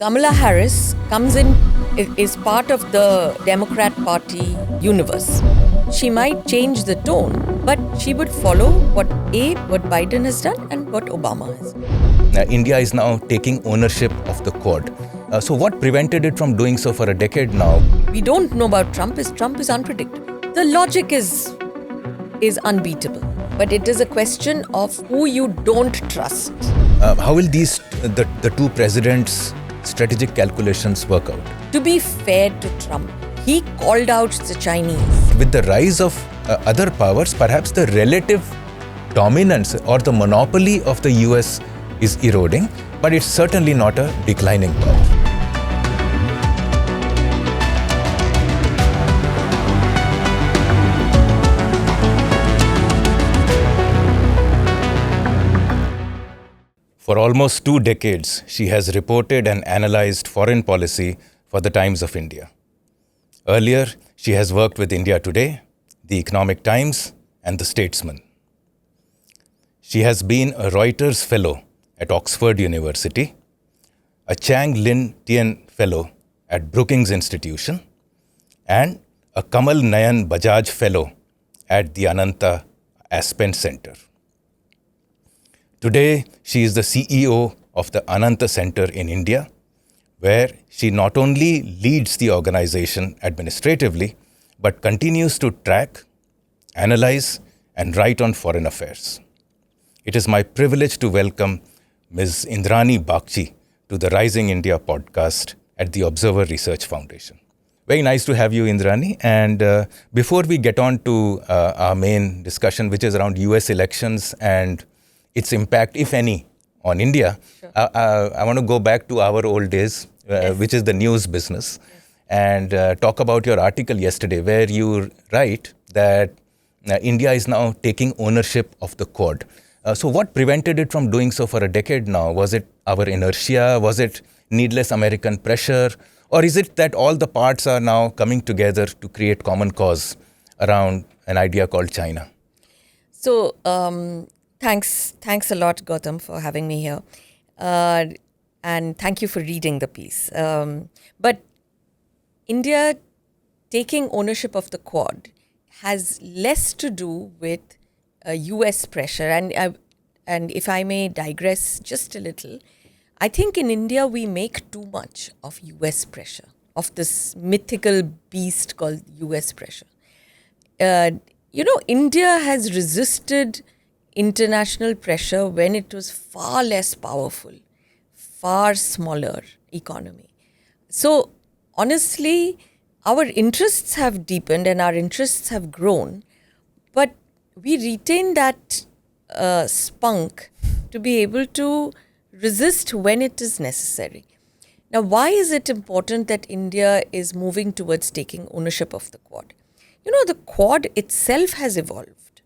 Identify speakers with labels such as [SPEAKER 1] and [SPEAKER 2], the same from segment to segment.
[SPEAKER 1] Kamala Harris is part of the Democrat Party universe. She might change the tone, but she would follow what Biden has done and what Obama has done.
[SPEAKER 2] India is now taking ownership of the Quad. So what prevented it from doing so for a decade now?
[SPEAKER 1] We don't know about Trump is unpredictable. The logic is unbeatable, but it is a question of who you don't trust.
[SPEAKER 2] How will the two presidents' strategic calculations work out?
[SPEAKER 1] To be fair to Trump, he called out the Chinese.
[SPEAKER 2] With the rise of other powers, perhaps the relative dominance or the monopoly of the US is eroding, but it's certainly not a declining power. For almost 2 decades, she has reported and analyzed foreign policy for the Times of India. Earlier, she has worked with India Today, The Economic Times, and The Statesman. She has been a Reuters Fellow at Oxford University, a Chang Lin Tien Fellow at Brookings Institution, and a Kamal Nayan Bajaj Fellow at the Ananta Aspen Center. Today, she is the CEO of the Ananta Center in India, where she not only leads the organization administratively, but continues to track, analyze, and write on foreign affairs. It is my privilege to welcome Ms. Indrani Bagchi to the Rising India podcast at the Observer Research Foundation. Very nice to have you, Indrani. And before we get on to our main discussion, which is around US elections and its impact, if any, on India, sure. I want to go back to our old days, yes. Which is the news business, yes. And talk about your article yesterday where you write that India is now taking ownership of the Quad. So what prevented it from doing so for a decade now? Was it our inertia? Was it needless American pressure? Or is it that all the parts are now coming together to create common cause around an idea called China?
[SPEAKER 1] So, Thanks a lot, Gautam, for having me here. And thank you for reading the piece. But India taking ownership of the Quad has less to do with US pressure. And if I may digress just a little, I think in India we make too much of US pressure, of this mythical beast called US pressure. India has resisted international pressure when it was far less powerful, far smaller economy. So honestly, our interests have deepened and our interests have grown, but we retain that spunk to be able to resist when it is necessary. Now, why is it important that India is moving towards taking ownership of the Quad? The Quad itself has evolved.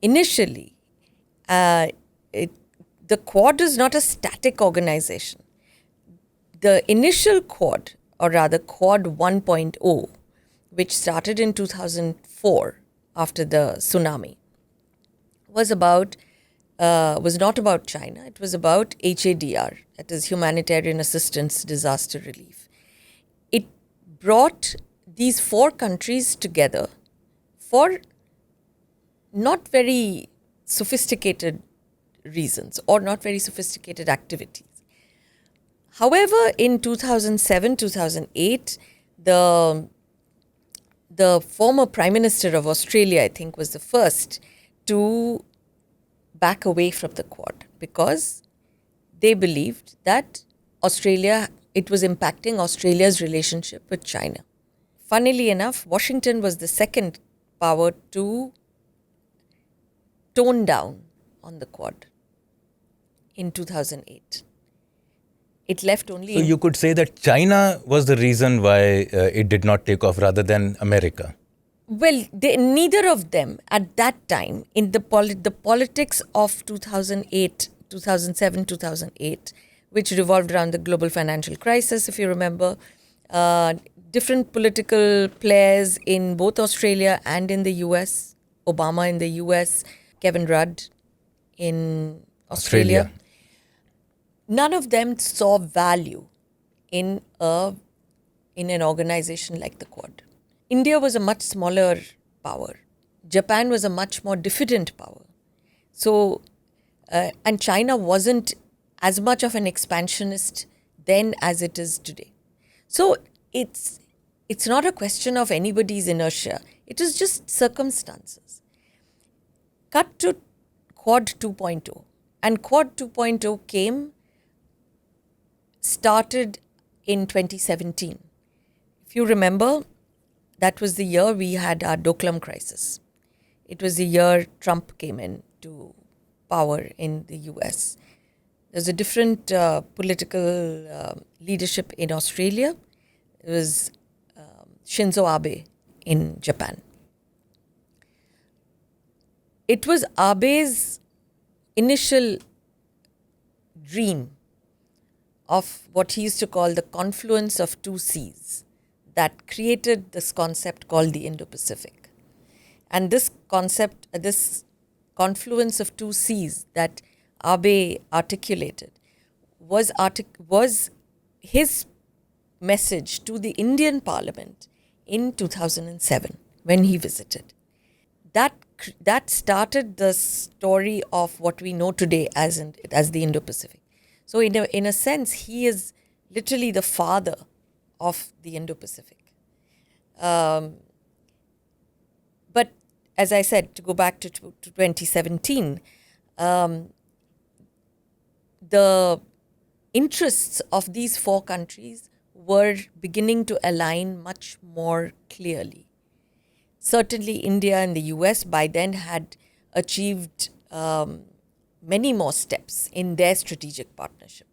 [SPEAKER 1] Initially, the Quad is not a static organization. The initial Quad, or rather Quad 1.0, which started in 2004 after the tsunami, was not about China. It was about HADR, that is Humanitarian Assistance Disaster Relief. It brought these 4 countries together for not very sophisticated reasons or not very sophisticated activities. However, in 2007, 2008, the former Prime Minister of Australia, I think, was the first to back away from the Quad because they believed that it was impacting Australia's relationship with China. Funnily enough, Washington was the second power to tone down on the Quad in 2008. It left only...
[SPEAKER 2] So you could say that China was the reason why it did not take off rather than America.
[SPEAKER 1] Well, neither of them at that time in the politics of 2008, 2007, 2008, which revolved around the global financial crisis, if you remember, different political players in both Australia and in the US, Obama in the US, Kevin Rudd in Australia. None of them saw value in an organization like the Quad. India was a much smaller power. Japan was a much more diffident power. So, and China wasn't as much of an expansionist then as it is today. So it's not a question of anybody's inertia. It is just circumstances. Cut to Quad 2.0. And Quad 2.0 started in 2017. If you remember, that was the year we had our Doklam crisis. It was the year Trump came into power in the US. There's a different political leadership in Australia. It was Shinzo Abe in Japan. It was Abe's initial dream of what he used to call the confluence of two seas that created this concept called the Indo-Pacific. And this concept, this confluence of two seas that Abe articulated was his message to the Indian Parliament in 2007 when he visited. That started the story of what we know today as the Indo-Pacific. So in a sense, he is literally the father of the Indo-Pacific. But as I said, to go back to 2017, the interests of these four countries were beginning to align much more clearly. Certainly, India and the US by then had achieved many more steps in their strategic partnership.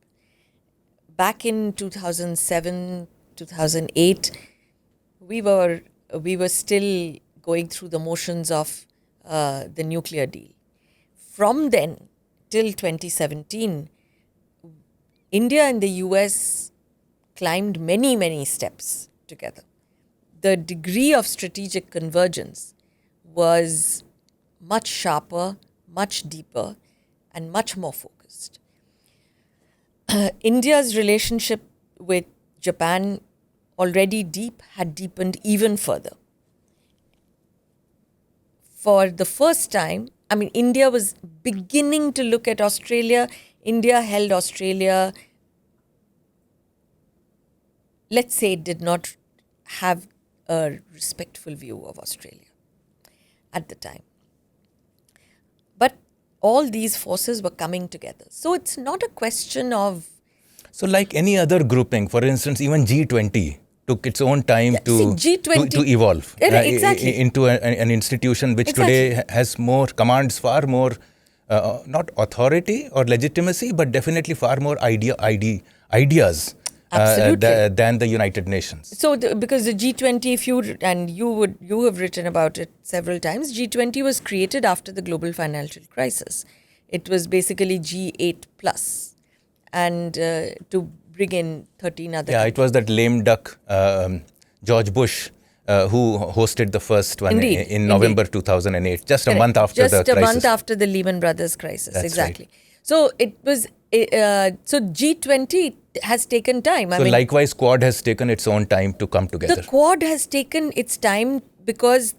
[SPEAKER 1] Back in 2007, 2008, we were still going through the motions of the nuclear deal. From then till 2017, India and the US climbed many, many steps together. The degree of strategic convergence was much sharper, much deeper, and much more focused. India's relationship with Japan, already deep, had deepened even further. For the first time, India was beginning to look at Australia. India held Australia, let's say, did not have a respectful view of Australia at the time. But all these forces were coming together. So it's not a question of...
[SPEAKER 2] So like any other grouping, for instance, even G20 took its own time to evolve
[SPEAKER 1] exactly.
[SPEAKER 2] into an institution which today has commands far more, not authority or legitimacy, but definitely far more ideas than the United Nations.
[SPEAKER 1] So, because the G20, you have written about it several times, G20 was created after the global financial crisis. It was basically G8 plus, and to bring in 13 other countries.
[SPEAKER 2] It was that lame duck George Bush who hosted the first one in November 2008, just a month after the crisis.
[SPEAKER 1] Just a month after the Lehman Brothers crisis,
[SPEAKER 2] That's
[SPEAKER 1] exactly.
[SPEAKER 2] Right.
[SPEAKER 1] So it was, so G20 has taken time.
[SPEAKER 2] Likewise, Quad has taken its own time to come together.
[SPEAKER 1] The Quad has taken its time because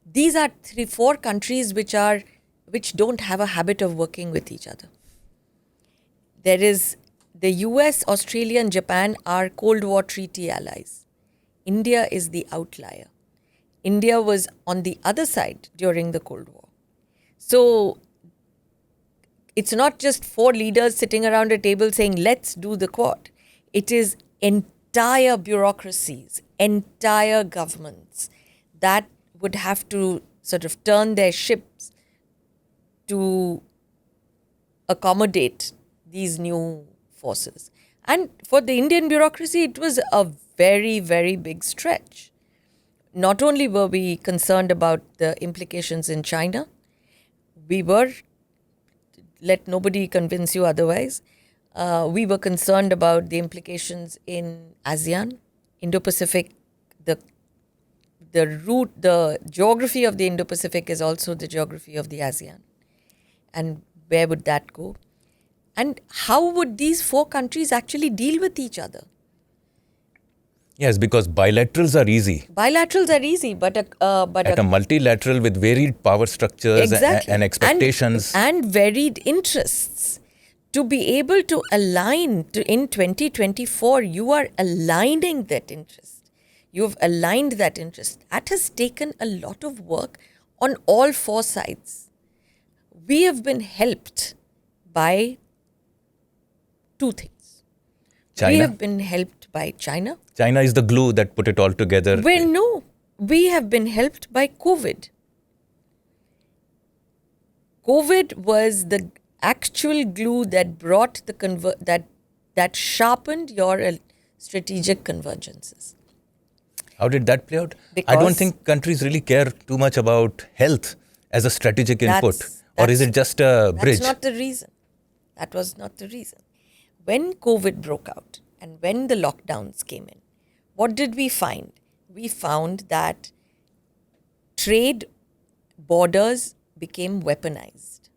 [SPEAKER 1] these are 3-4 countries which don't have a habit of working with each other. There is the US, Australia and Japan are Cold War treaty allies. India is the outlier. India was on the other side during the Cold War. So it's not just 4 leaders sitting around a table saying, let's do the Quad. It is entire bureaucracies, entire governments that would have to sort of turn their ships to accommodate these new forces. And for the Indian bureaucracy, it was a very, very big stretch. Not only were we concerned about the implications in China, we were, let nobody convince you otherwise, we were concerned about the implications in ASEAN, Indo-Pacific. The geography of the Indo-Pacific is also the geography of the ASEAN. And where would that go? And how would these 4 countries actually deal with each other?
[SPEAKER 2] Yes, because bilaterals are easy.
[SPEAKER 1] Bilaterals are easy, but
[SPEAKER 2] At a multilateral with varied power structures
[SPEAKER 1] exactly.
[SPEAKER 2] and expectations.
[SPEAKER 1] And varied interests. To be able to align in 2024, you are aligning that interest. You've aligned that interest. That has taken a lot of work on all 4 sides. We have been helped by 2 things.
[SPEAKER 2] China?
[SPEAKER 1] We have been helped by China.
[SPEAKER 2] China is the glue that put it all together.
[SPEAKER 1] Well, no. We have been helped by COVID. COVID was the actual glue that brought that sharpened your strategic convergences.
[SPEAKER 2] How did that play out? I
[SPEAKER 1] Because
[SPEAKER 2] don't think countries really care too much about health as a strategic input. Or is it just a bridge?
[SPEAKER 1] That's not the reason. That was not the reason. When COVID broke out and when the lockdowns came in, what did we find? We found that trade borders became weaponized.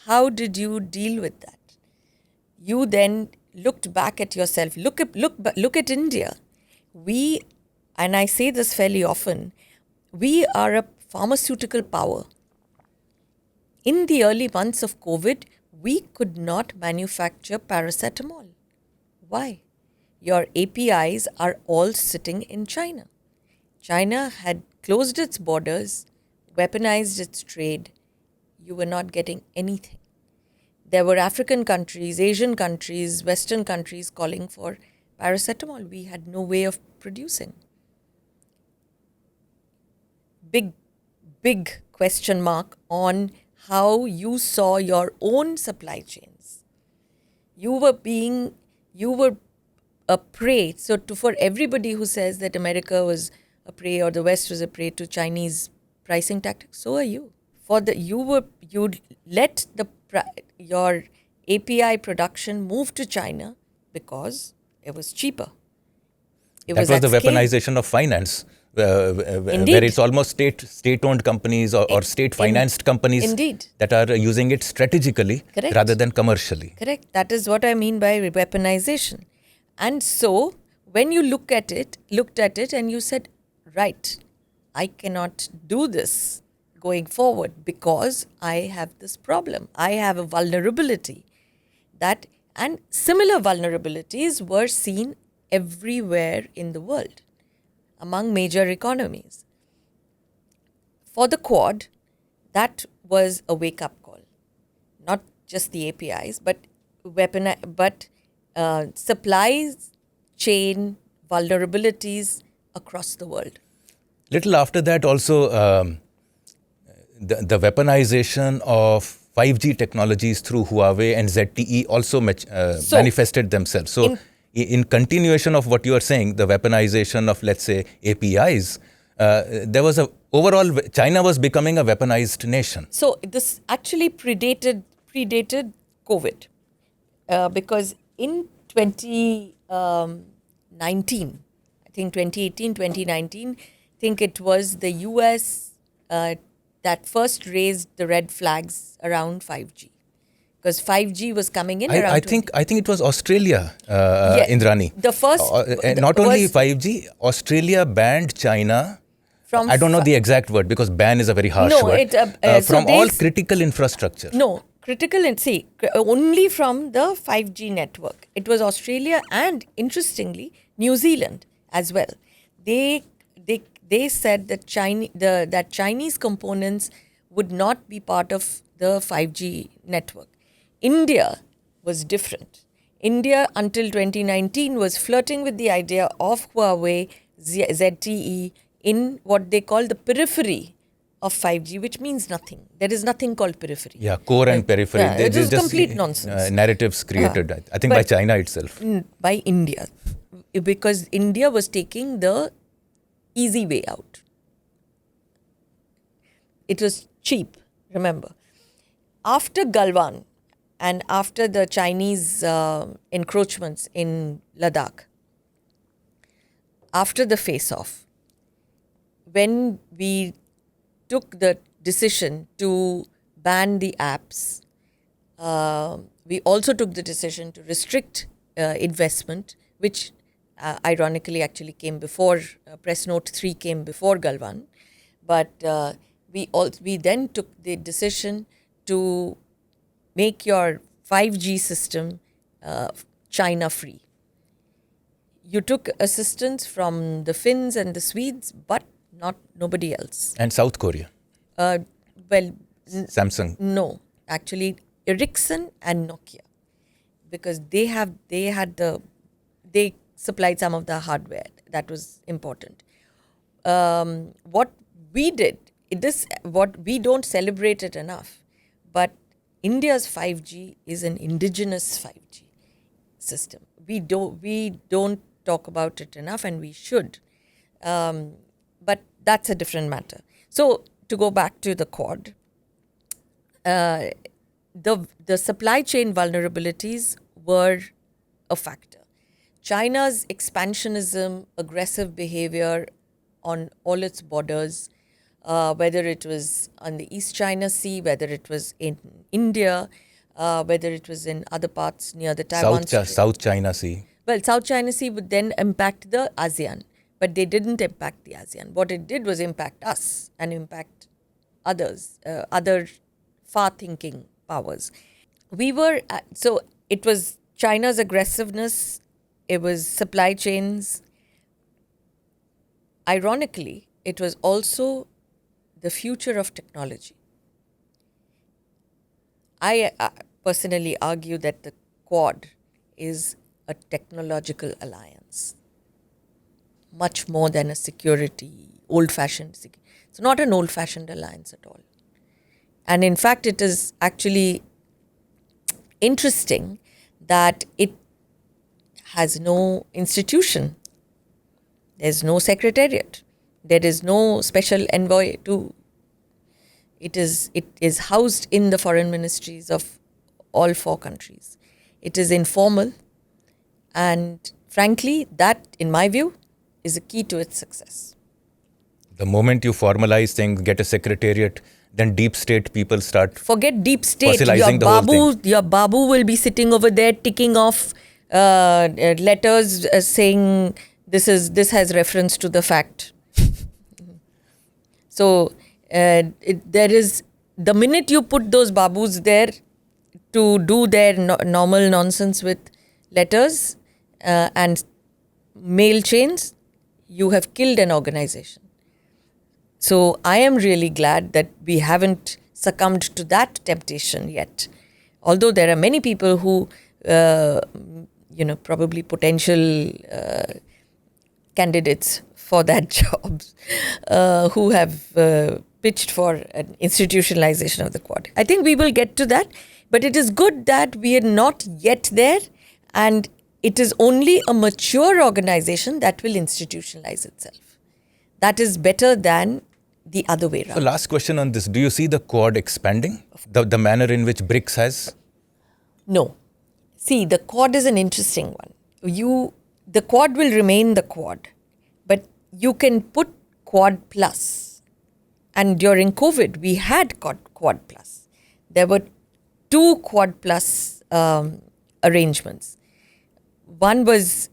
[SPEAKER 1] How did you deal with that? You then looked back at yourself. Look at India. We, and I say this fairly often, we are a pharmaceutical power. In the early months of COVID, we could not manufacture paracetamol. Why? Your APIs are all sitting in China. China had closed its borders, weaponized its trade. You were not getting anything. There were African countries, Asian countries, Western countries calling for paracetamol. We had no way of producing. Big question mark on how you saw your own supply chains. You were a prey. So for everybody who says that America was a prey or the West was a prey to Chinese pricing tactics, so are you. You let your API production move to China because it was cheaper.
[SPEAKER 2] That was the weaponization of finance, where it's almost state-owned companies or state-financed companies
[SPEAKER 1] Indeed.
[SPEAKER 2] that are using it strategically
[SPEAKER 1] Correct.
[SPEAKER 2] rather than commercially.
[SPEAKER 1] Correct. That is what I mean by weaponization. And so when you looked at it and you said, right, I cannot do this going forward because I have this problem. I have a vulnerability and similar vulnerabilities were seen everywhere in the world among major economies. For the Quad, that was a wake-up call. Not just the APIs, but supply chain vulnerabilities across the world.
[SPEAKER 2] Little after that also, the weaponization of 5G technologies through Huawei and ZTE also manifested themselves. So in continuation of what you are saying, the weaponization of, let's say, APIs, there was China was becoming a weaponized nation.
[SPEAKER 1] So this actually predated COVID because in 2019, I think 2018, 2019, I think it was the US that first raised the red flags around 5G. Because 5G was coming in around...
[SPEAKER 2] I think it was Australia, Indrani.
[SPEAKER 1] The first...
[SPEAKER 2] not only 5G, Australia banned China... From I don't know the exact word because ban is a very harsh word. From all critical infrastructure.
[SPEAKER 1] No, only from the 5G network. It was Australia and, interestingly, New Zealand as well. They said that Chinese components would not be part of the 5G network. India was different. India, until 2019, was flirting with the idea of Huawei, ZTE, in what they call the periphery of 5G, which means nothing. There is nothing called periphery.
[SPEAKER 2] Yeah, core and periphery.
[SPEAKER 1] It is complete nonsense.
[SPEAKER 2] Narratives created, I think, by China itself.
[SPEAKER 1] By India. Because India was taking the easy way out. It was cheap, remember. After Galwan and after the Chinese encroachments in Ladakh, after the face-off, when we took the decision to ban the apps we also took the decision to restrict investment, which ironically actually came before, Press Note 3 came before Galwan. But we then took the decision to make your 5G system China free. You took assistance from the Finns and the Swedes, but nobody else.
[SPEAKER 2] And South Korea.
[SPEAKER 1] Well,
[SPEAKER 2] Samsung.
[SPEAKER 1] no, actually Ericsson and Nokia, because they supplied some of the hardware that was important. What we did, what we don't celebrate it enough, but India's 5G is an indigenous 5G system. We don't talk about it enough, and we should. But that's a different matter. So to go back to the Quad, the supply chain vulnerabilities were a factor. China's expansionism, aggressive behavior on all its borders, whether it was on the East China Sea, whether it was in India, whether it was in other parts near the Taiwan Strait.
[SPEAKER 2] South China Sea.
[SPEAKER 1] Well, South China Sea would then impact the ASEAN, but they didn't impact the ASEAN. What it did was impact us and impact others, other far-thinking powers. So it was China's aggressiveness, it was supply chains. Ironically, it was also the future of technology. I personally argue that the Quad is a technological alliance, much more than a old-fashioned security. It's not an old-fashioned alliance at all. And in fact, it is actually interesting that it has no institution. There's no secretariat. There is no special envoy it is housed in the foreign ministries of all 4 countries. It is informal, and frankly, that, in my view, is a key to its success.
[SPEAKER 2] The moment you formalize things, get a secretariat, then deep state people start.
[SPEAKER 1] Forget deep state.
[SPEAKER 2] Your
[SPEAKER 1] Babu will be sitting over there ticking off letters saying this has reference to the fact. So there is, the minute you put those babus there to do their normal nonsense with letters and mail chains, you have killed an organization. So I am really glad that we haven't succumbed to that temptation yet. Although there are many people who, probably potential candidates for that job, who have pitched for an institutionalization of the Quad. I think we will get to that, but it is good that we are not yet there, and it is only a mature organization that will institutionalize itself. That is better than the other way around.
[SPEAKER 2] So last question on this. Do you see the Quad expanding? The manner in which BRICS has?
[SPEAKER 1] No. See, the Quad is an interesting one. The Quad will remain the Quad, but you can put Quad Plus. And during COVID, we had Quad Plus. There were 2 Quad Plus arrangements. One was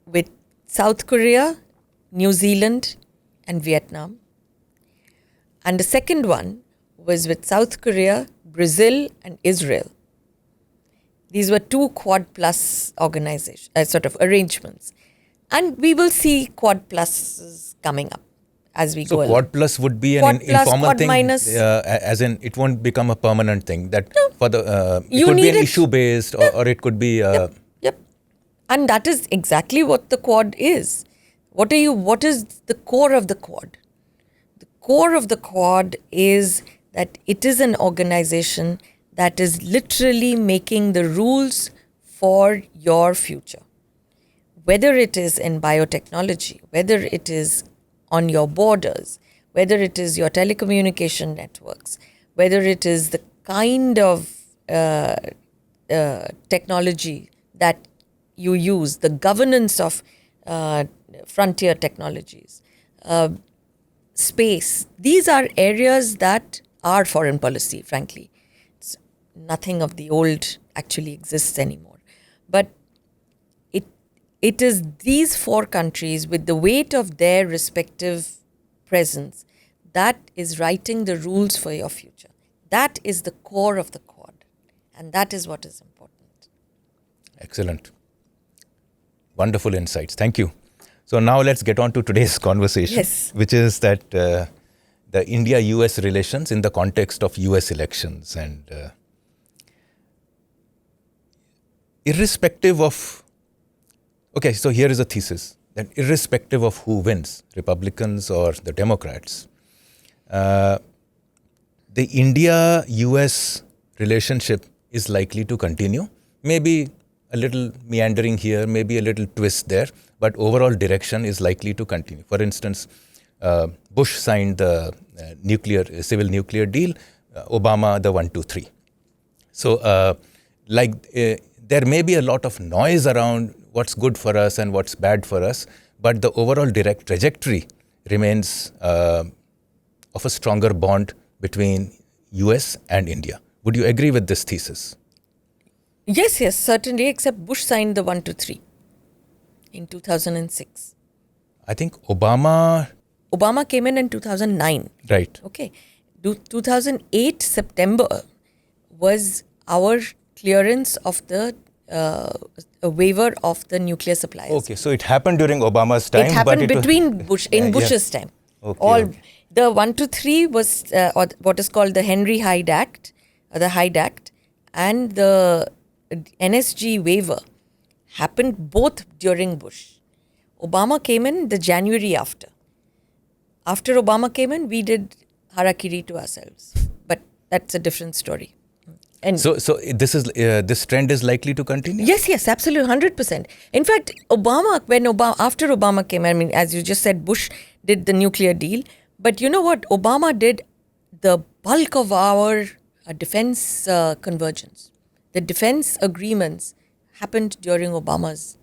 [SPEAKER 1] with South Korea, New Zealand, and Vietnam. And the second one was with South Korea, Brazil, and Israel. These were 2 Quad Plus arrangements. And we will see Quad Pluses coming up as we go along.
[SPEAKER 2] So Quad Plus would be an informal thing, as in it won't become a permanent thing. That for the it could be an issue based, or it could be.
[SPEAKER 1] Yep. And that is exactly what the Quad is. What is the core of the Quad? The core of the Quad is that it is an organization that is literally making the rules for your future. Whether it is in biotechnology, whether it is on your borders, whether it is your telecommunication networks, whether it is the kind of technology that you use, the governance of frontier technologies, space. These are areas that are foreign policy, frankly. It's nothing of the old actually exists anymore. But it is these four countries, with the weight of their respective presence, that is writing the rules for your future. That is the core of the Quad. And that is what is important.
[SPEAKER 2] Excellent. Wonderful insights. Thank you. So now let's get on to today's conversation,
[SPEAKER 1] Yes.
[SPEAKER 2] which is that the India-US relations in the context of US elections. And irrespective of... Okay, so here is a thesis, that irrespective of who wins, Republicans or the Democrats, the India-US relationship is likely to continue. Maybe a little meandering here, maybe a little twist there, but overall direction is likely to continue. For instance, Bush signed the civil nuclear deal, Obama the 123. So there may be a lot of noise around what's good for us and what's bad for us, but the overall direct trajectory remains of a stronger bond between US and India. Would you agree with this thesis?
[SPEAKER 1] Yes, certainly, except Bush signed the 123 in 2006.
[SPEAKER 2] I think Obama
[SPEAKER 1] came in 2009.
[SPEAKER 2] Right.
[SPEAKER 1] Okay. 2008 September was our clearance of the a waiver of the nuclear supplies.
[SPEAKER 2] Okay, so it happened during Obama's time.
[SPEAKER 1] It happened
[SPEAKER 2] but
[SPEAKER 1] between Bush's time.
[SPEAKER 2] Okay.
[SPEAKER 1] The 123 was or what is called the Henry Hyde Act, the Hyde Act, and the NSG waiver happened both during Bush. Obama came in the January after. After Obama came in, we did harakiri to ourselves, but that's a different story. And
[SPEAKER 2] so this trend is likely to continue?
[SPEAKER 1] Yes, absolutely, 100%. In fact, after Obama came, I mean, as you just said, Bush did the nuclear deal. But you know what? Obama did the bulk of our defense convergence. The defense agreements happened during Obama's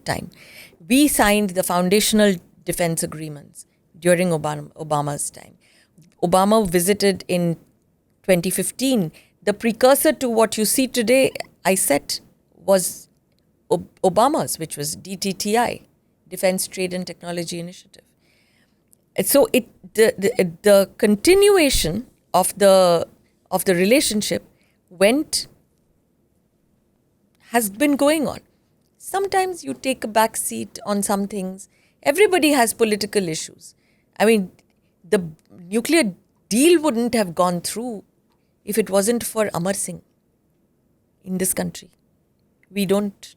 [SPEAKER 1] time. We signed the foundational defense agreements during Obama's time. Obama visited in 2015. The precursor to what you see today, I said, was Obama's, which was DTTI, Defense Trade and Technology Initiative. And so the continuation of the relationship has been going on. Sometimes you take a back seat on some things. Everybody has political issues. I mean, the nuclear deal wouldn't have gone through if it wasn't for Amar Singh in this country. We don't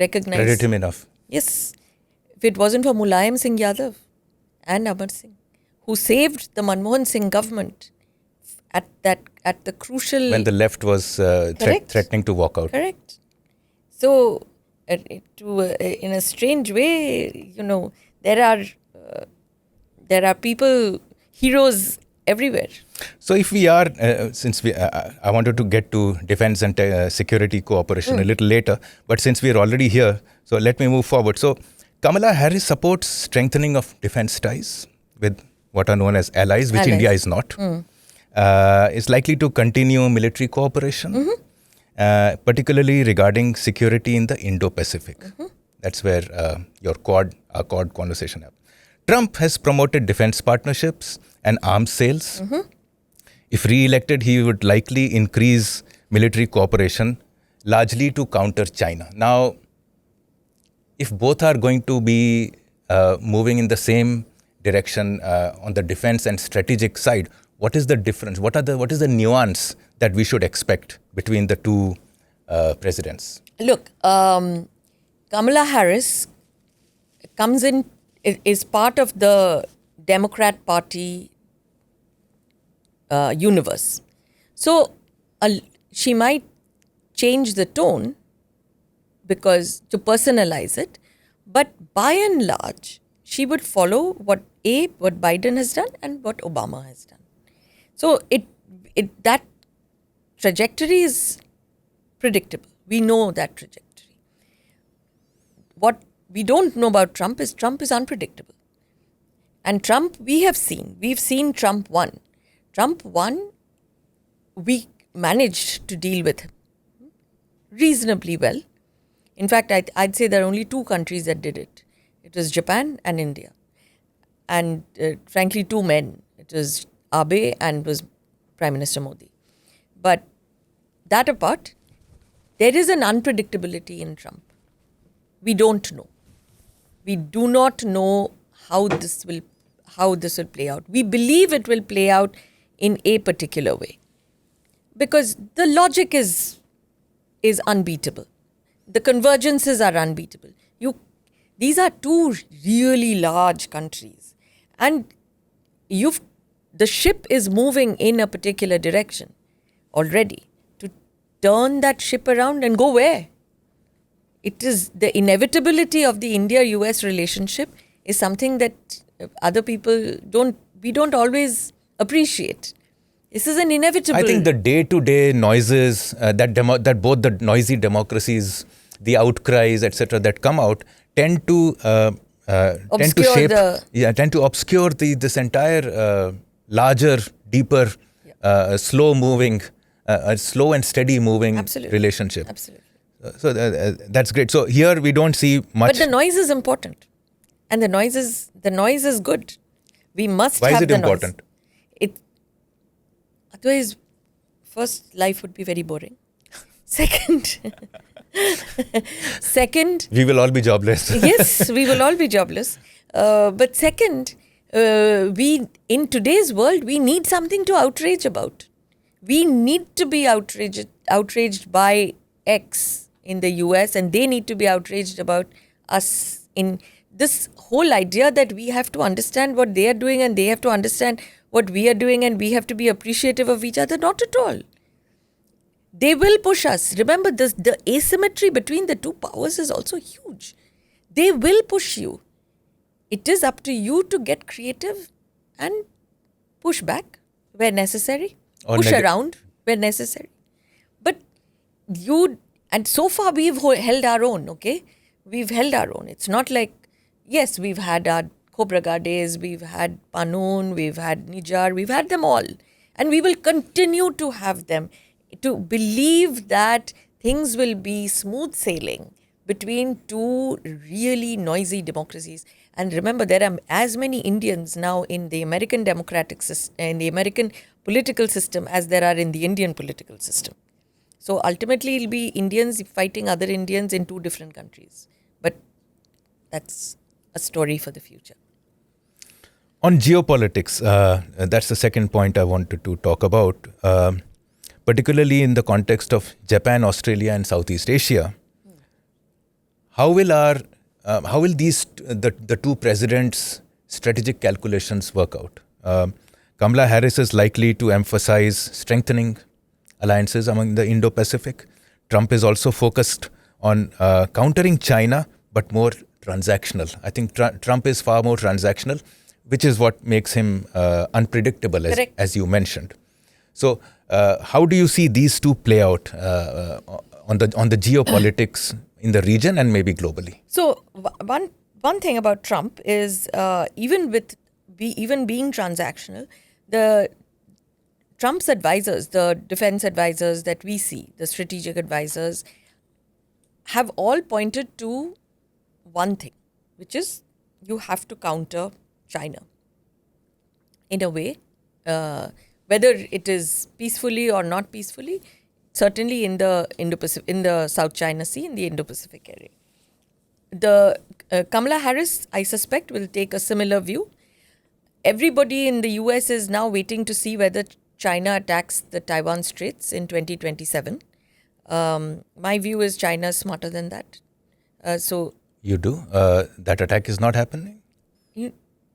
[SPEAKER 1] recognize...
[SPEAKER 2] Credit him enough.
[SPEAKER 1] Yes. If it wasn't for Mulayam Singh Yadav and Amar Singh, who saved the Manmohan Singh government at the crucial...
[SPEAKER 2] When the left was threatening to walk out.
[SPEAKER 1] Correct. So, in a strange way, there are people, heroes everywhere.
[SPEAKER 2] So if we are, I wanted to get to defense and security cooperation a little later, but since we are already here, so let me move forward. So Kamala Harris supports strengthening of defense ties with what are known as allies, which India is not. Is likely to continue military cooperation, particularly regarding security in the Indo-Pacific. That's where our Quad conversation happened. Trump has promoted defense partnerships and arms sales. If re-elected, he would likely increase military cooperation, largely to counter China. Now, if both are going to be moving in the same direction on the defense and strategic side, what is the difference? What is the nuance that we should expect between the two presidents?
[SPEAKER 1] Look, Kamala Harris is part of the Democrat Party universe. So she might change the tone to personalize it, but by and large, she would follow what Biden has done and what Obama has done. So that trajectory is predictable. We know that trajectory. What we don't know about Trump is unpredictable. And Trump, we've seen Trump won. We managed to deal with him. reasonably well. In fact, I'd say there are only two countries that did it. It was Japan and India. And frankly, two men. It was Abe and was Prime Minister Modi. But that apart, there is an unpredictability in Trump. We don't know. We do not know how this will play out. We believe it will play out in a particular way. Because the logic is unbeatable. The convergences are unbeatable. These are two really large countries. And the ship is moving in a particular direction already. To turn that ship around and go where? It is the inevitability of the India-US relationship is something that other people don't always appreciate. This is an inevitable.
[SPEAKER 2] I think the day-to-day noises that both the noisy democracies, the outcries, etc., that come out tend to obscure this entire larger, deeper, slow-moving, slow and steady-moving relationship.
[SPEAKER 1] Absolutely.
[SPEAKER 2] So that's great. So here we don't see much.
[SPEAKER 1] But the noise is important, and the noise is good. We must
[SPEAKER 2] Why
[SPEAKER 1] have
[SPEAKER 2] is it
[SPEAKER 1] the
[SPEAKER 2] important?
[SPEAKER 1] Noise. Otherwise, first, life would be very boring. Second,
[SPEAKER 2] we will all be jobless.
[SPEAKER 1] Yes, we will all be jobless. But second, in today's world, we need something to outrage about. We need to be outraged by X in the US, and they need to be outraged about us in this whole idea that we have to understand what they are doing and they have to understand what we are doing and we have to be appreciative of each other. Not at all. They will push us. Remember, the asymmetry between the two powers is also huge. They will push you. It is up to you to get creative and push back where necessary. Push around where necessary. But and so far we've held our own, okay? We've held our own. It's not like, yes, we've had our Khobraga days, we've had Panoon, we've had Nijar, we've had them all. And we will continue to have them. To believe that things will be smooth sailing between two really noisy democracies. And remember, there are as many Indians now in the American democratic system, in the American political system, as there are in the Indian political system. So ultimately, it'll be Indians fighting other Indians in two different countries. But that's a story for the future.
[SPEAKER 2] On geopolitics, that's the second point I wanted to talk about. Particularly in the context of Japan, Australia, and Southeast Asia, how will the two presidents' strategic calculations work out? Kamala Harris is likely to emphasize strengthening alliances among the Indo-Pacific. Trump is also focused on countering China, but more transactional. I think Trump is far more transactional, which is what makes him unpredictable, as you mentioned. So, how do you see these two play out on the geopolitics in the region and maybe globally?
[SPEAKER 1] So, one thing about Trump is even being transactional, Trump's advisors, the defense advisors that we see, the strategic advisors, have all pointed to one thing, which is you have to counter China in a way. Whether it is peacefully or not peacefully, certainly in the Indo-Pacific, in the South China Sea, in the Indo-Pacific area. The Kamala Harris, I suspect, will take a similar view. Everybody in the US is now waiting to see whether China attacks the Taiwan Straits in 2027. My view is China is smarter than that.
[SPEAKER 2] You do? That attack is not happening?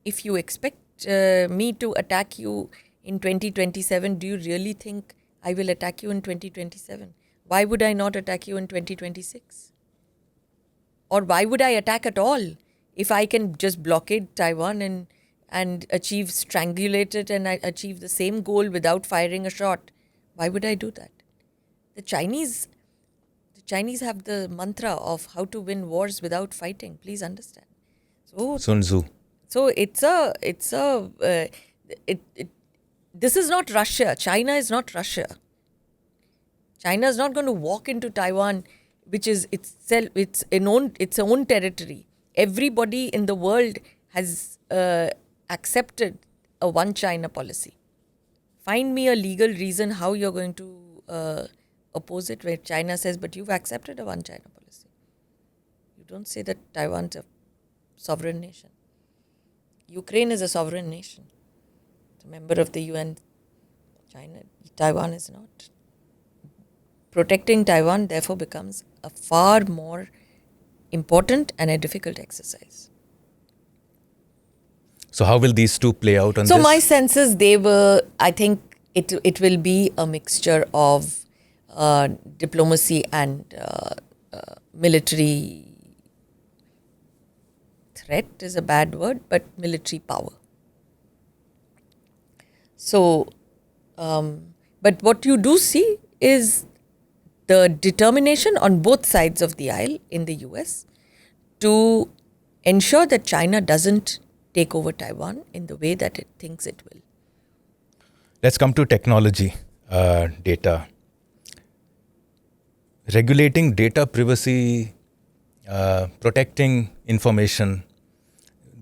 [SPEAKER 1] If you expect me to attack you in 2027, do you really think I will attack you in 2027? Why would I not attack you in 2026? Or why would I attack at all if I can just blockade Taiwan and strangulate it and achieve the same goal without firing a shot? Why would I do that? The Chinese have the mantra of how to win wars without fighting. Please understand. So
[SPEAKER 2] Sun Tzu.
[SPEAKER 1] So this is not Russia. China is not Russia. China is not going to walk into Taiwan, which is its own territory. Everybody in the world has accepted a one China policy. Find me a legal reason how you're going to oppose it, where China says, but you've accepted a one China policy. You don't say that Taiwan's a sovereign nation. Ukraine is a sovereign nation. It's a member of the UN. Taiwan is not. Protecting Taiwan, therefore, becomes a far more important and a difficult exercise.
[SPEAKER 2] So how will these two play out on this?
[SPEAKER 1] So my sense is I think it will be a mixture of diplomacy and military threat is a bad word, but military power. So, but what you do see is the determination on both sides of the aisle in the US to ensure that China doesn't take over Taiwan in the way that it thinks it will.
[SPEAKER 2] Let's come to technology, data. Regulating data privacy, protecting information.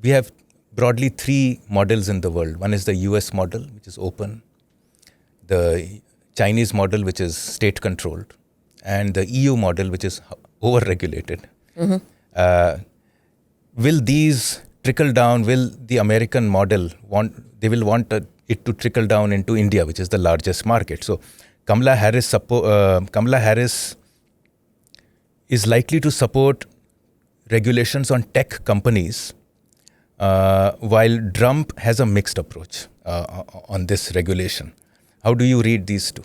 [SPEAKER 2] We have broadly three models in the world. One is the US model, which is open, the Chinese model, which is state-controlled, and the EU model, which is over-regulated. Mm-hmm. Will these trickle down? Will the American model want it to trickle down into India, which is the largest market? So Kamala Harris is likely to support regulations on tech companies, while Trump has a mixed approach on this regulation. How do you read these two?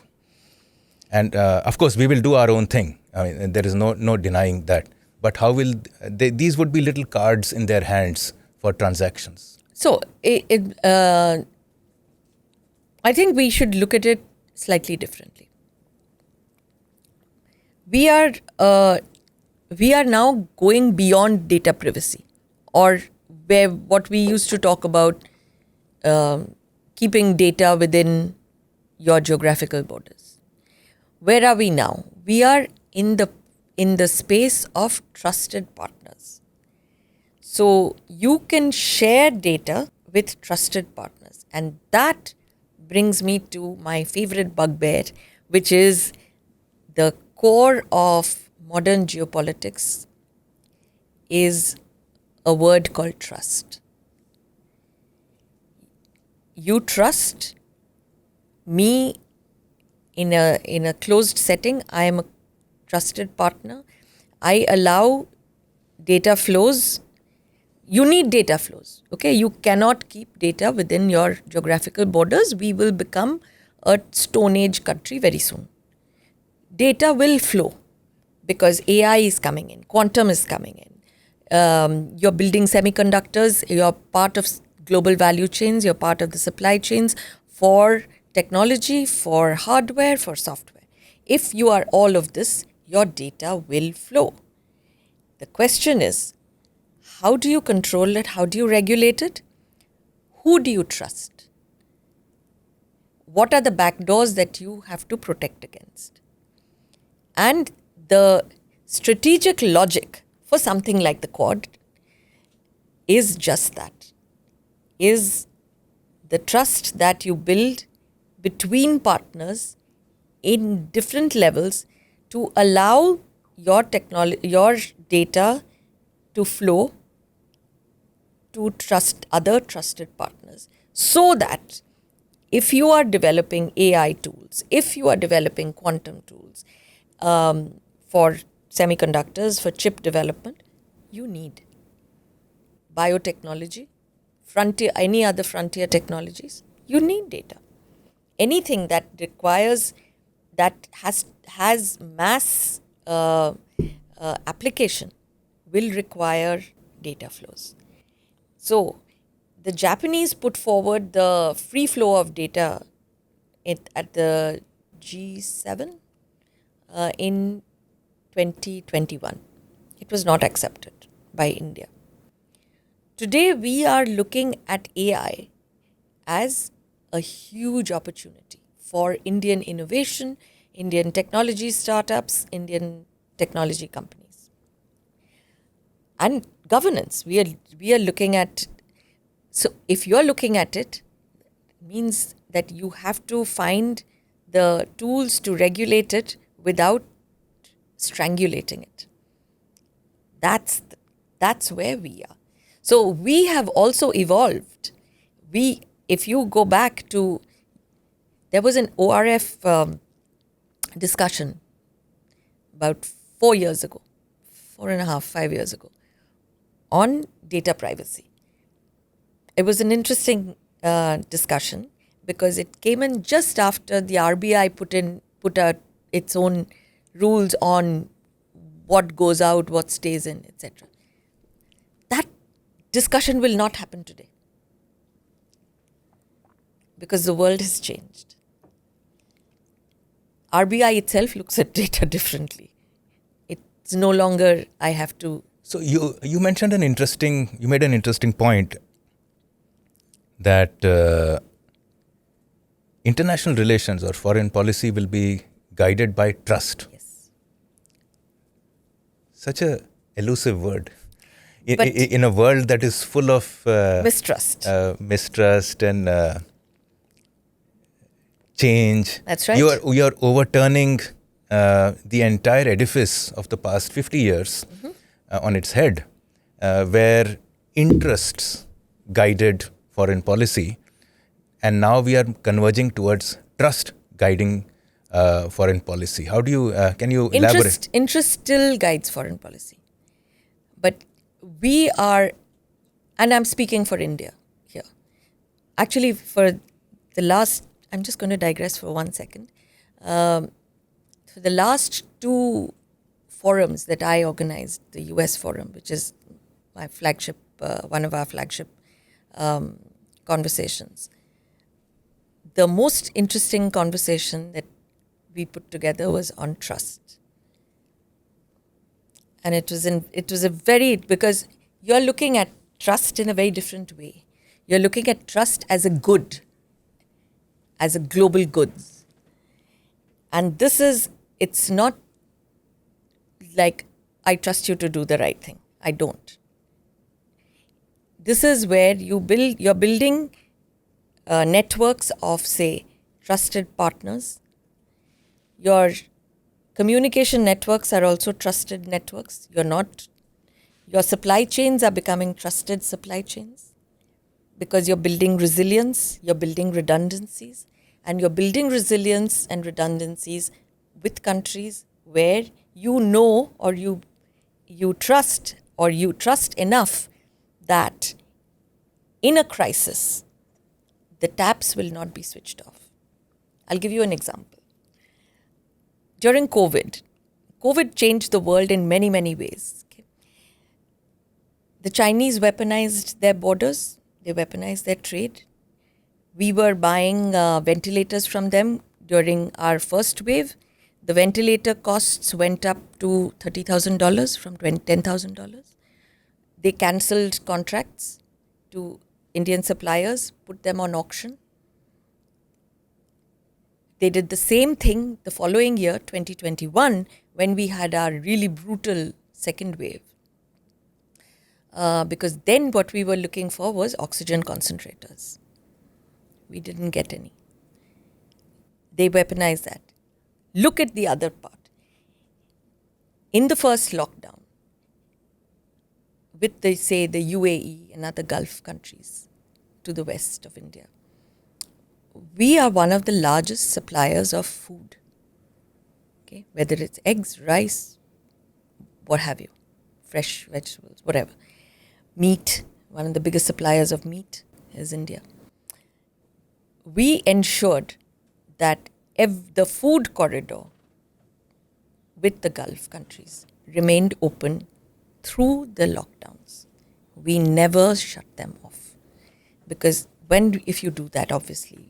[SPEAKER 2] And of course, we will do our own thing. I mean, there is no denying that. But how will these would be little cards in their hands for transactions? So
[SPEAKER 1] I think we should look at it slightly differently. We are now going beyond data privacy, or what we used to talk about, keeping data within your geographical borders. Where are we now? We are in the space of trusted partners. So you can share data with trusted partners, and that brings me to my favorite bugbear, which is the core of modern geopolitics is a word called trust. You trust me in a closed setting. I am a trusted partner. I allow data flows. You need data flows. Okay, you cannot keep data within your geographical borders. We will become a Stone Age country very soon. Data will flow because AI is coming in, quantum is coming in. You're building semiconductors, you're part of global value chains, you're part of the supply chains for technology, for hardware, for software. If you are all of this, your data will flow. The question is, how do you control it? How do you regulate it? Who do you trust? What are the backdoors that you have to protect against? And the strategic logic for something like the Quad is just that, is the trust that you build between partners in different levels to allow your data to flow to other trusted partners, so that if you are developing AI tools, if you are developing quantum tools for semiconductors, for chip development, you need biotechnology, any other frontier technologies, you need data. Anything that requires, that has mass application will require data flows. So the Japanese put forward the free flow of data at the G7 in 2021. It was not accepted by India. Today we are looking at AI as a huge opportunity for Indian innovation, Indian technology startups, Indian technology companies. And governance, we are looking at, so if you're looking at it, means that you have to find the tools to regulate it without strangulating it. That's where we are. So we have also evolved. If you go back to, there was an ORF discussion about 4 years ago, 4.5, 5 years ago, on data privacy. It was an interesting discussion because it came in just after the RBI put out its own rules on what goes out, what stays in, etc. That discussion will not happen today because the world has changed. RBI itself looks at data differently. It's no longer I have to.
[SPEAKER 2] So you made an interesting point that international relations or foreign policy will be guided by trust.
[SPEAKER 1] Yes.
[SPEAKER 2] Such a elusive word. In a world that is full of
[SPEAKER 1] mistrust
[SPEAKER 2] and change.
[SPEAKER 1] That's right.
[SPEAKER 2] You are overturning the entire edifice of the past 50 years on its head, where interests guided foreign policy, and now we are converging towards trust guiding foreign policy. How do you, can you elaborate?
[SPEAKER 1] Interest still guides foreign policy. But we are, and I'm speaking for India here. Actually, for the last, I'm just going to digress for 1 second. For the last 2 forums that I organized, the US forum, which is my flagship, one of our flagship conversations, the most interesting conversation that we put together was on trust. And it was a very, because you're looking at trust in a very different way. You're looking at trust as a good, as a global goods. And it's not like I trust you to do the right thing. I don't. This is where you're building networks of, say, trusted partners. Your communication networks are also trusted networks. Your supply chains are becoming trusted supply chains because you're building resilience, you're building redundancies, and you're building resilience and redundancies with countries where you know or you trust enough that in a crisis, the taps will not be switched off. I'll give you an example. During COVID changed the world in many, many ways. Okay? The Chinese weaponized their borders. They weaponized their trade. We were buying ventilators from them during our first wave. The ventilator costs went up to $30,000 from $10,000. They cancelled contracts to Indian suppliers, put them on auction. They did the same thing the following year, 2021, when we had our really brutal second wave. Because then what we were looking for was oxygen concentrators. We didn't get any. They weaponized that. Look at the other part. In the first lockdown, with the UAE and other Gulf countries to the west of India, we are one of the largest suppliers of food. Okay, whether it's eggs, rice, what have you, fresh vegetables, whatever. Meat, one of the biggest suppliers of meat is India. We ensured that the food corridor with the Gulf countries remained open through the lockdowns. We never shut them off. Because if you do that, obviously,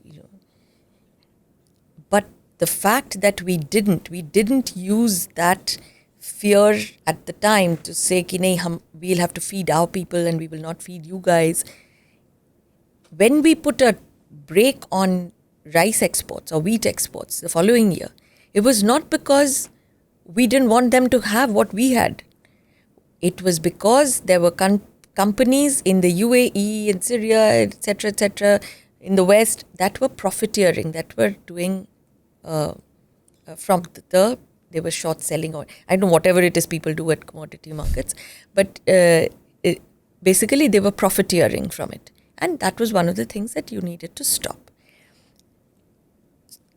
[SPEAKER 1] but the fact that we didn't use that fear at the time to say, we'll have to feed our people and we will not feed you guys. When we put a brake on rice exports or wheat exports the following year, It was not because we didn't want them to have what we had. It was because there were companies in the UAE, in Syria, etc., in the West that were profiteering, that were doing they were short selling, or I don't know, whatever it is people do at commodity markets, but basically they were profiteering from it. And that was one of the things that you needed to stop.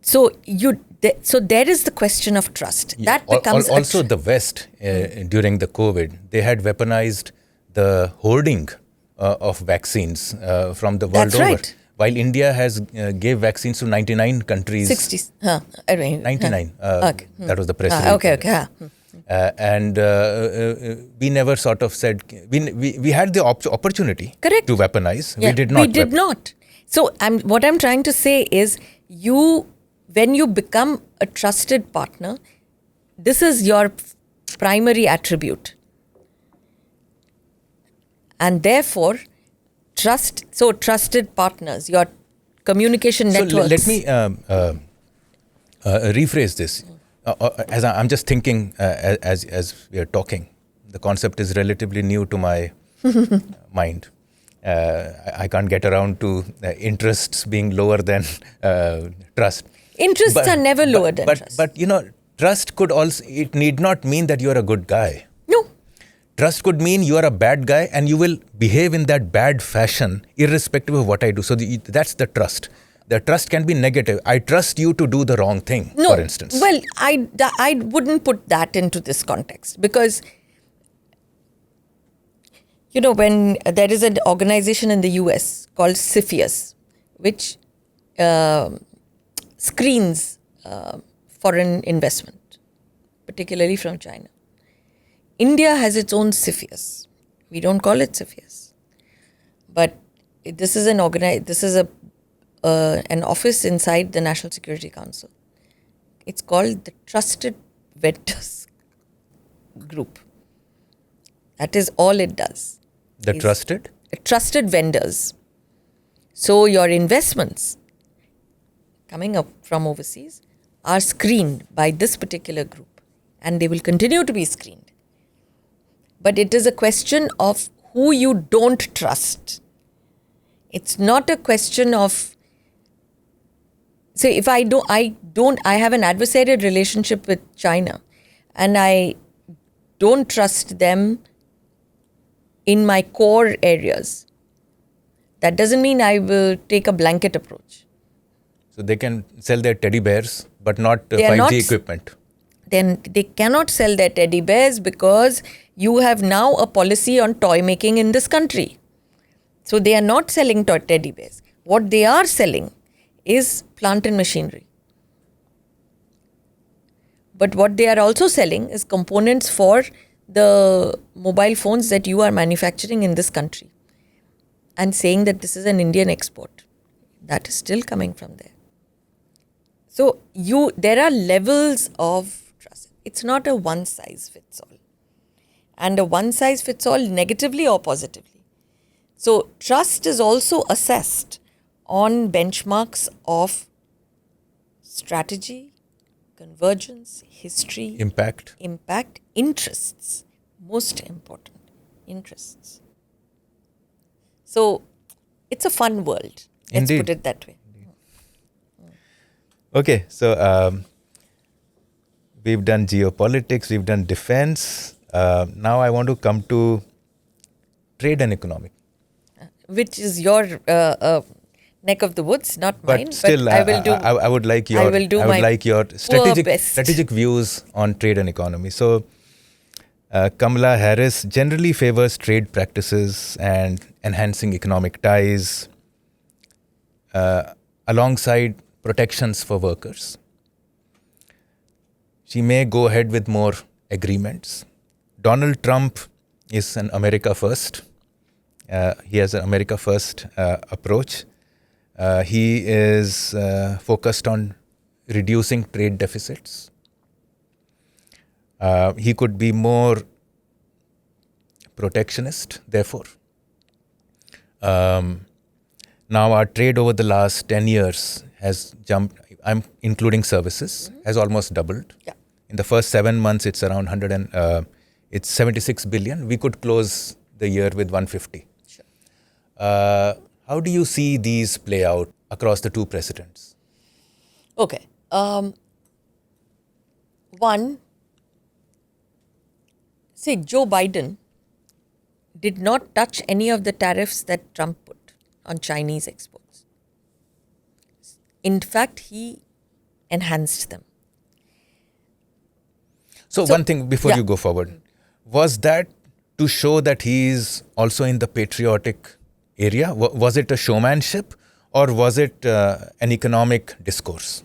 [SPEAKER 1] So there is the question of trust.
[SPEAKER 2] Yeah.
[SPEAKER 1] That becomes
[SPEAKER 2] also the West during the COVID, they had weaponized the hoarding of vaccines from the world
[SPEAKER 1] That's
[SPEAKER 2] over.
[SPEAKER 1] right.
[SPEAKER 2] While India has gave vaccines to 99 countries.
[SPEAKER 1] 60s.
[SPEAKER 2] 99.
[SPEAKER 1] Okay.
[SPEAKER 2] That was the press
[SPEAKER 1] Okay.
[SPEAKER 2] And we never sort of said, we had the opportunity
[SPEAKER 1] Correct.
[SPEAKER 2] to weaponize.
[SPEAKER 1] Yeah,
[SPEAKER 2] we did not.
[SPEAKER 1] We did not. So what I'm trying to say is when you become a trusted partner, this is your primary attribute. And therefore, trusted partners, your communication networks.
[SPEAKER 2] So let me rephrase this. As I'm just thinking as we are talking, the concept is relatively new to my mind. I can't get around to interests being lower than trust.
[SPEAKER 1] Interests are never lower than trust.
[SPEAKER 2] But trust could also, it need not mean that you're a good guy.
[SPEAKER 1] No.
[SPEAKER 2] Trust could mean you are a bad guy and you will behave in that bad fashion irrespective of what I do. So that's the trust. The trust can be negative. I trust you to do the wrong thing, for instance.
[SPEAKER 1] Well, I wouldn't put that into this context because, when there is an organization in the US called CFIUS, which screens foreign investment, particularly from China. India has its own CFIUS. We don't call it CFIUS. But this is an office inside the National Security Council. It's called the Trusted Vendors Group. That is all it does.
[SPEAKER 2] The trusted?
[SPEAKER 1] Trusted vendors. So your investments coming up from overseas are screened by this particular group, and they will continue to be screened. But it is a question of who you don't trust. It's not a question of, say, if I have an adversarial relationship with China and I don't trust them in my core areas, that doesn't mean I will take a blanket approach.
[SPEAKER 2] So they can sell their teddy bears, but not 5G equipment.
[SPEAKER 1] Then they cannot sell their teddy bears because you have now a policy on toy making in this country. So they are not selling teddy bears. What they are selling is plant and machinery. But what they are also selling is components for the mobile phones that you are manufacturing in this country and saying that this is an Indian export. That is still coming from there. So there are levels of trust. It's not a one size fits all. And a one size fits all negatively or positively. So trust is also assessed on benchmarks of strategy, convergence, history,
[SPEAKER 2] impact,
[SPEAKER 1] interests, most important, interests. So it's a fun world. Let's put it that way.
[SPEAKER 2] Okay, so we've done geopolitics, we've done defense. Now I want to come to trade and economic.
[SPEAKER 1] Which is your neck of the woods, not mine.
[SPEAKER 2] But still, I would like your strategic views on trade and economy. So, Kamala Harris generally favors trade practices and enhancing economic ties alongside protections for workers. She may go ahead with more agreements. Donald Trump is an America first. He has an America first approach. He is focused on reducing trade deficits. He could be more protectionist, therefore. Now our trade over the last 10 years has jumped. I'm including services, has almost doubled.
[SPEAKER 1] Yeah.
[SPEAKER 2] In the first 7 months, it's around 100 and it's 76 billion. We could close the year with 150.
[SPEAKER 1] Sure.
[SPEAKER 2] How do you see these play out across the two presidents?
[SPEAKER 1] Okay. One, say Joe Biden did not touch any of the tariffs that Trump put on Chinese exports. In fact, he enhanced them.
[SPEAKER 2] So one thing before
[SPEAKER 1] yeah.
[SPEAKER 2] you go forward, was that to show that he is also in the patriotic area? Was it a showmanship or was it an economic discourse?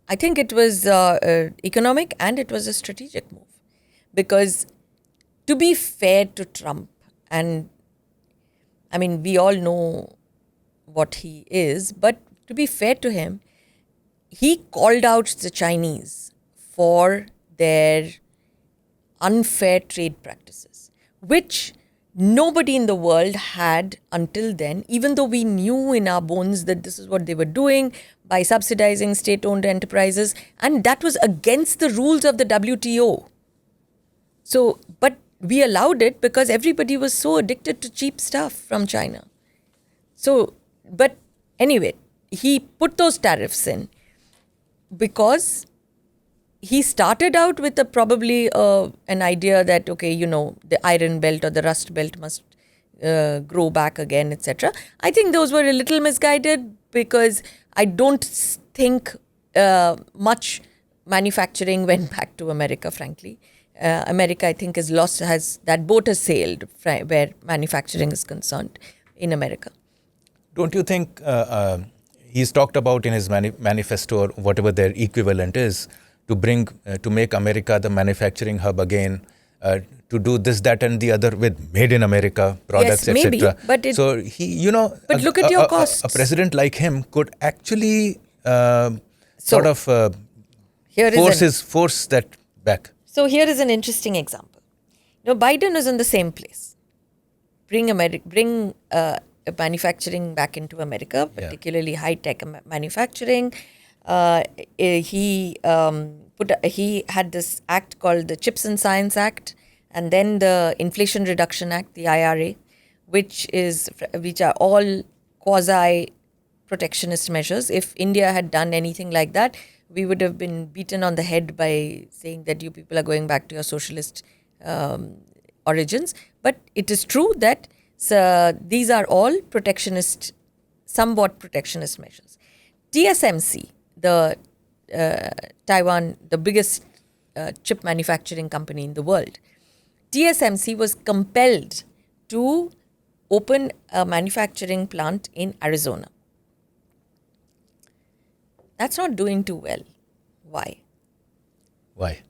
[SPEAKER 1] I think it was economic and it was a strategic move. Because to be fair to Trump, and I mean, we all know what he is, but to be fair to him, he called out the Chinese for their unfair trade practices, which nobody in the world had until then, even though we knew in our bones that this is what they were doing by subsidizing state-owned enterprises, and that was against the rules of the WTO. So, but we allowed it because everybody was so addicted to cheap stuff from China. So, but anyway, he put those tariffs in because he started out with probably an idea that, okay, the iron belt or the rust belt must grow back again, etc. I think those were a little misguided because I don't think much manufacturing went back to America, frankly. America, I think, that boat has sailed where manufacturing is concerned in America.
[SPEAKER 2] Don't you think he's talked about in his manifesto or whatever their equivalent is to make America the manufacturing hub again, to do this, that, and the other with made in America products,
[SPEAKER 1] yes, maybe,
[SPEAKER 2] etc.
[SPEAKER 1] But
[SPEAKER 2] so he,
[SPEAKER 1] but look at your costs.
[SPEAKER 2] A president like him could actually force that back.
[SPEAKER 1] So here is an interesting example. Biden is in the same place. Bring manufacturing back into America, particularly high-tech manufacturing. He had this act called the Chips and Science Act, and then the Inflation Reduction Act, the IRA, which are all quasi-protectionist measures. If India had done anything like that, we would have been beaten on the head by saying that you people are going back to your socialist origins. But it is true that these are all somewhat protectionist measures. TSMC, the Taiwan, the biggest chip manufacturing company in the world, TSMC was compelled to open a manufacturing plant in Arizona. That's not doing too well. Why?
[SPEAKER 2] Why?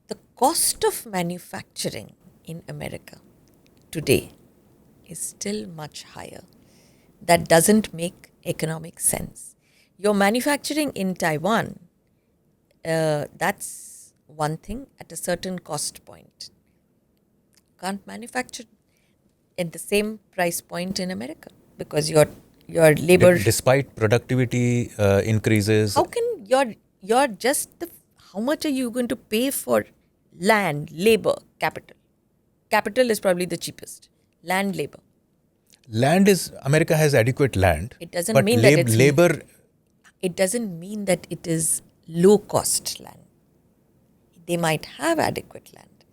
[SPEAKER 1] The cost of manufacturing in America today is still much higher. That doesn't make economic sense. You're manufacturing in Taiwan, that's one thing at a certain cost point. You can't manufacture at the same price point in America because your labor...
[SPEAKER 2] Despite productivity increases...
[SPEAKER 1] How can how much are you going to pay for land, labor, capital? Capital is probably the cheapest. Land, labor.
[SPEAKER 2] America has adequate land.
[SPEAKER 1] It doesn't mean that it's...
[SPEAKER 2] labor...
[SPEAKER 1] It doesn't mean that it is low-cost land. They might have adequate land.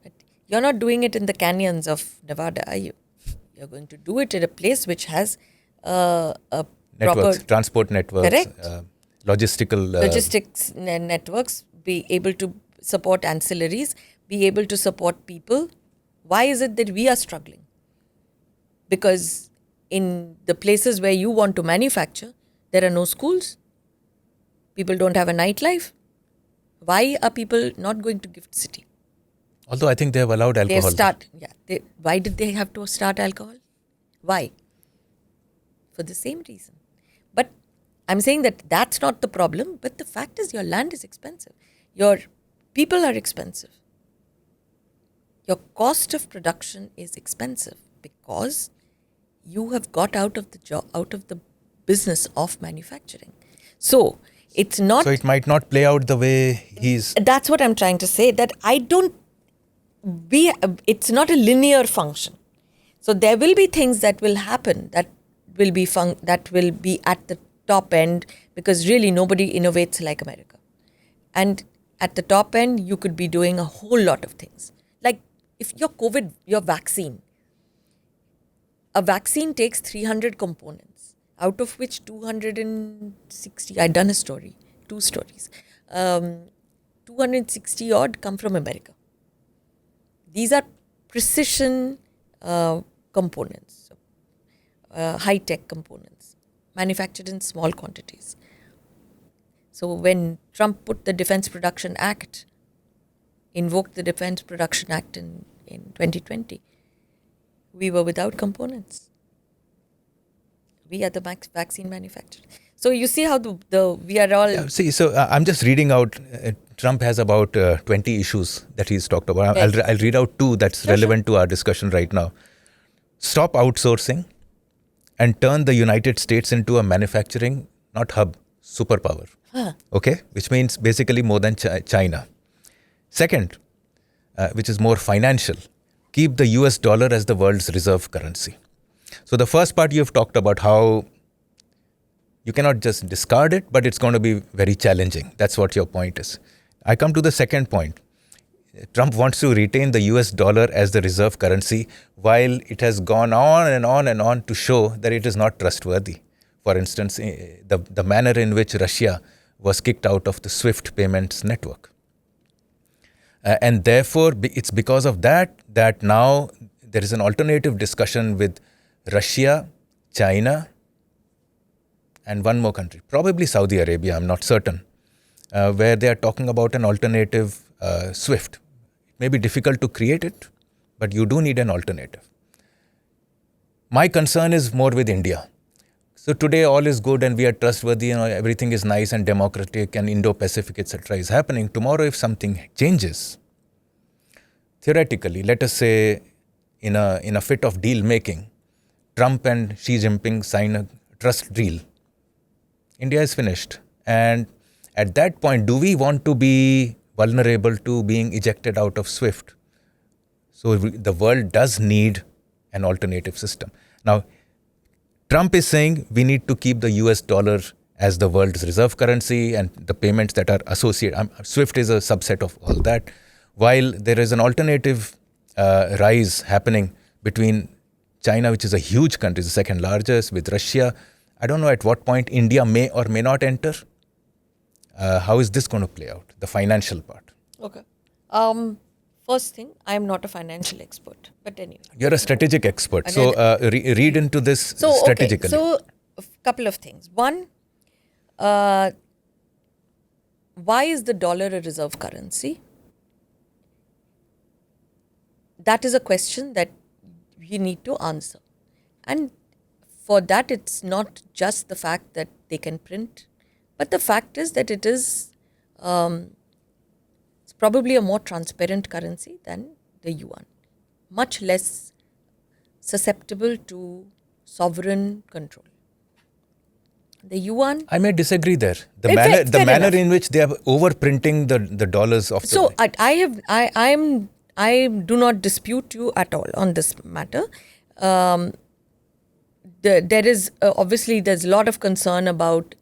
[SPEAKER 1] But you're not doing it in the canyons of Nevada, are you? You're going to do it in a place which has a
[SPEAKER 2] networks,
[SPEAKER 1] proper...
[SPEAKER 2] transport networks,
[SPEAKER 1] correct.
[SPEAKER 2] Logistics
[SPEAKER 1] networks, be able to support ancillaries, be able to support people. Why is it that we are struggling? Because in the places where you want to manufacture, there are no schools. People don't have a nightlife. Why are people not going to Gift City?
[SPEAKER 2] Although I think they have allowed alcohol.
[SPEAKER 1] Why did they have to start alcohol? Why? For the same reason. But I'm saying that that's not the problem. But the fact is your land is expensive. Your people are expensive. Your cost of production is expensive because you have got out of the business of manufacturing. So it's not.
[SPEAKER 2] So it might not play out the way he's.
[SPEAKER 1] That's what I'm trying to say. That it's not a linear function. So there will be things that will happen that will be at the top end, because really nobody innovates like America. And at the top end, you could be doing a whole lot of things. Like if your vaccine, a vaccine takes 300 components, out of which 260, I've done two stories, 260 odd come from America. These are precision components, high-tech components, manufactured in small quantities. So when Trump put the Defense Production Act, invoked the Defense Production Act in 2020, we were without components. We are the vaccine manufacturer. So you see how we are all...
[SPEAKER 2] Yeah, I'm just reading out, Trump has about 20 issues that he's talked about.
[SPEAKER 1] Yes.
[SPEAKER 2] I'll read out two that's relevant to our discussion right now. Stop outsourcing and turn the United States into a manufacturing, not hub, superpower. Okay? Which means basically more than China. Second, which is more financial, keep the US dollar as the world's reserve currency. So the first part you've talked about how you cannot just discard it, but it's going to be very challenging. That's what your point is. I come to the second point. Trump wants to retain the US dollar as the reserve currency while it has gone on and on and on to show that it is not trustworthy. For instance, the manner in which Russia was kicked out of the SWIFT payments network. And therefore, it's because of that now there is an alternative discussion with Russia, China, and one more country, probably Saudi Arabia, I'm not certain, where they are talking about an alternative SWIFT. It may be difficult to create it, but you do need an alternative. My concern is more with India. So today all is good and we are trustworthy and everything is nice and democratic and Indo-Pacific, etc. is happening. Tomorrow if something changes, theoretically, let us say in a fit of deal making, Trump and Xi Jinping sign a trust deal. India is finished. And at that point, do we want to be vulnerable to being ejected out of SWIFT? So the world does need an alternative system. Now, Trump is saying we need to keep the US dollar as the world's reserve currency and the payments that are associated. SWIFT is a subset of all that. While there is an alternative rise happening between China, which is a huge country, the second largest, with Russia. I don't know at what point India may or may not enter. How is this going to play out, the financial part?
[SPEAKER 1] Okay. First thing, I'm not a financial expert, but anyway.
[SPEAKER 2] You're a strategic expert. So read into this strategically.
[SPEAKER 1] Okay. So a couple of things. One, why is the dollar a reserve currency? That is a question that you need to answer. And for that, it's not just the fact that they can print, but the fact is that it is it's probably a more transparent currency than the yuan, much less susceptible to sovereign control. The yuan.
[SPEAKER 2] I may disagree there. The manner in which they are overprinting the dollars of.
[SPEAKER 1] So I do not dispute you at all on this matter. There is obviously there's a lot of concern about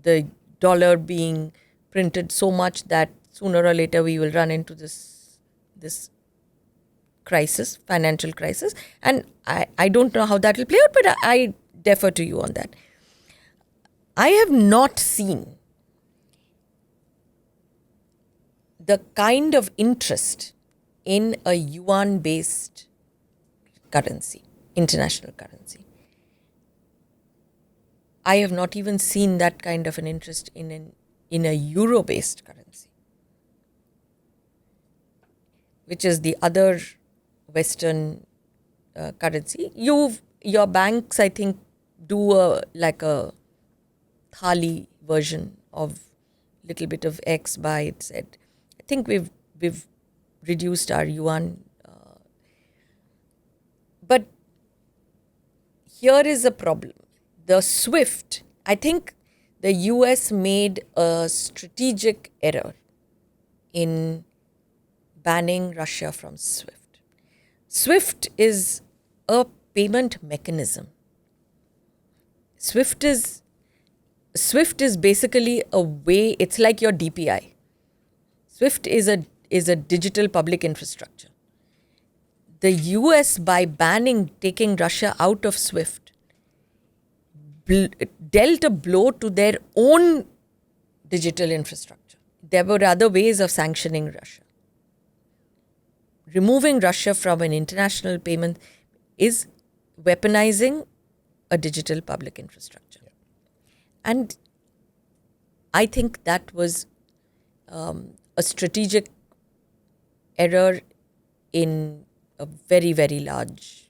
[SPEAKER 1] the dollar being printed so much that sooner or later we will run into this crisis, financial crisis. And I don't know how that will play out, but I defer to you on that. I have not seen the kind of interest in a yuan-based currency, international currency. I have not even seen that kind of an interest in a euro-based currency, which is the other Western currency. Your banks, I think, do like a thali version of little bit of X, buy, Z. I think we've reduced our yuan. But here is a problem. The SWIFT I think the US made a strategic error in banning Russia from SWIFT. SWIFT is a payment mechanism. SWIFT is basically a way, it's like your DPI. SWIFT is a digital public infrastructure. The US, by taking Russia out of SWIFT, dealt a blow to their own digital infrastructure. There were other ways of sanctioning Russia. Removing Russia from an international payment is weaponizing a digital public infrastructure. Yeah. And I think that was a strategic error in a very, very large...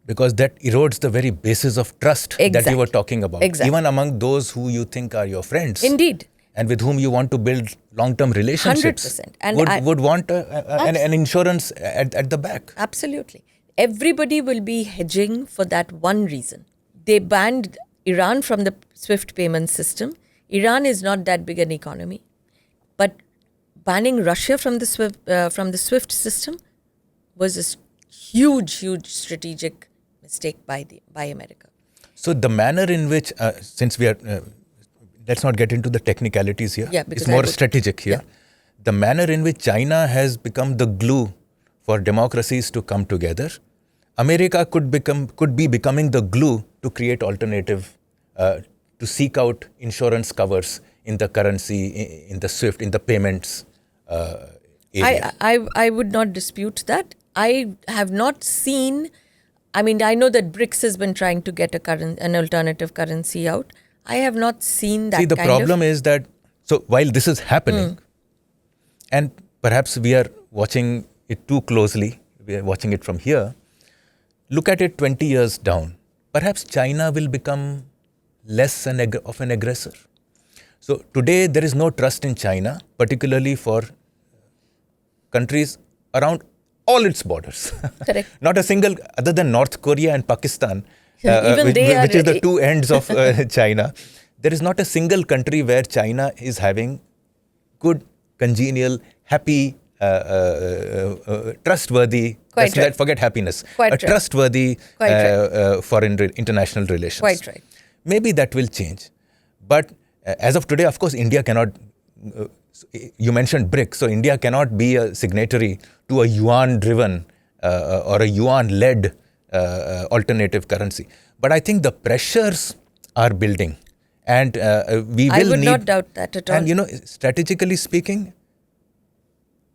[SPEAKER 2] Because that erodes the very basis of trust that you were talking about.
[SPEAKER 1] Exactly.
[SPEAKER 2] Even among those who you think are your friends.
[SPEAKER 1] Indeed.
[SPEAKER 2] And with whom you want to build long-term relationships.
[SPEAKER 1] 100%. And
[SPEAKER 2] would want an insurance at the back.
[SPEAKER 1] Absolutely. Everybody will be hedging for that one reason. They banned Iran from the SWIFT payment system. Iran is not that big an economy. But banning Russia from the SWIFT system was a huge, huge strategic mistake by America.
[SPEAKER 2] So the manner in which, since we are, let's not get into the technicalities here.
[SPEAKER 1] Yeah,
[SPEAKER 2] it's more strategic here. Yeah. The manner in which China has become the glue for democracies to come together, America could be becoming the glue to create alternative, to seek out insurance covers in the currency, in the SWIFT, in the payments area.
[SPEAKER 1] I would not dispute that. I have not seen, I mean, I know that BRICS has been trying to get an alternative currency out. I have not seen that.
[SPEAKER 2] See, the problem is that, so while this is happening, and perhaps we are watching it too closely, we are watching it from here, look at it 20 years down. Perhaps China will become less of an aggressor. So today there is no trust in China, particularly for countries around all its borders.
[SPEAKER 1] Correct.
[SPEAKER 2] Not a single, other than North Korea and Pakistan,
[SPEAKER 1] which
[SPEAKER 2] is the two ends of China. There is not a single country where China is having good, congenial, happy, trustworthy, forget happiness, trustworthy foreign international relations.
[SPEAKER 1] Quite right.
[SPEAKER 2] Maybe that will change. But as of today, of course, India cannot, you mentioned BRICS, so India cannot be a signatory to a yuan-driven or a yuan-led alternative currency. But I think the pressures are building. And we will
[SPEAKER 1] I would not doubt that at all.
[SPEAKER 2] And strategically speaking,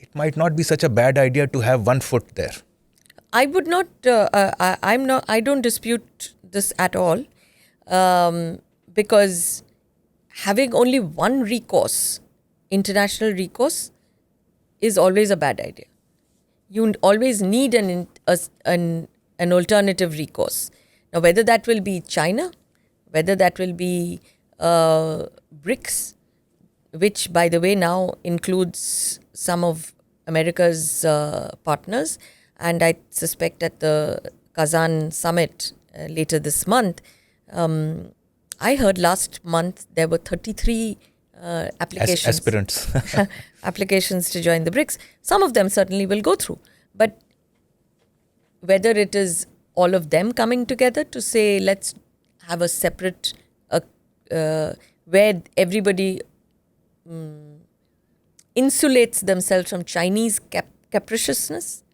[SPEAKER 2] it might not be such a bad idea to have one foot there.
[SPEAKER 1] I would not, I don't dispute this at all. Because having only one recourse, international recourse, is always a bad idea. You always need an alternative recourse. Now, whether that will be China, whether that will be BRICS, which, by the way, now includes some of America's partners, and I suspect at the Kazan summit later this month, I heard last month there were 33 applications.
[SPEAKER 2] Aspirants.
[SPEAKER 1] Applications to join the BRICS. Some of them certainly will go through. But whether it is all of them coming together to say, let's have a separate, where everybody insulates themselves from Chinese capriciousness,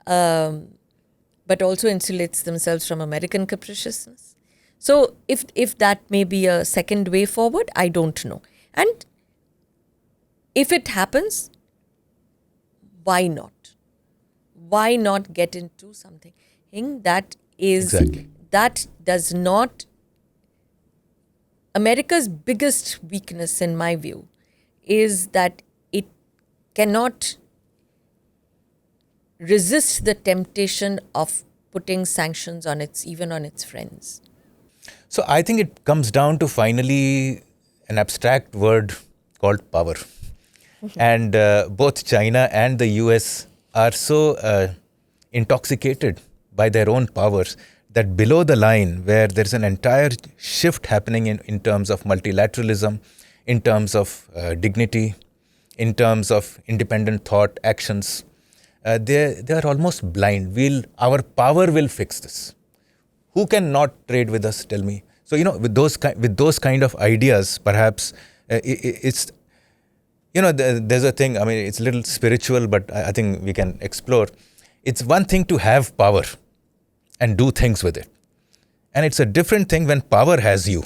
[SPEAKER 1] but also insulates themselves from American capriciousness. So if that may be a second way forward, I don't know. And if it happens, why not? Why not get into something that is, that does not, America's biggest weakness in my view is that it cannot resist the temptation of putting sanctions on even on its friends.
[SPEAKER 2] So I think it comes down to finally an abstract word called power. And both China and the US are so intoxicated by their own powers that below the line, where there's an entire shift happening in terms of multilateralism, in terms of dignity, in terms of independent thought, actions, they are almost blind. Our power will fix this. Who can not trade with us? Tell me. So with those kind of ideas, perhaps it's there's a thing. I mean, it's a little spiritual, but I think we can explore. It's one thing to have power and do things with it, and it's a different thing when power has you.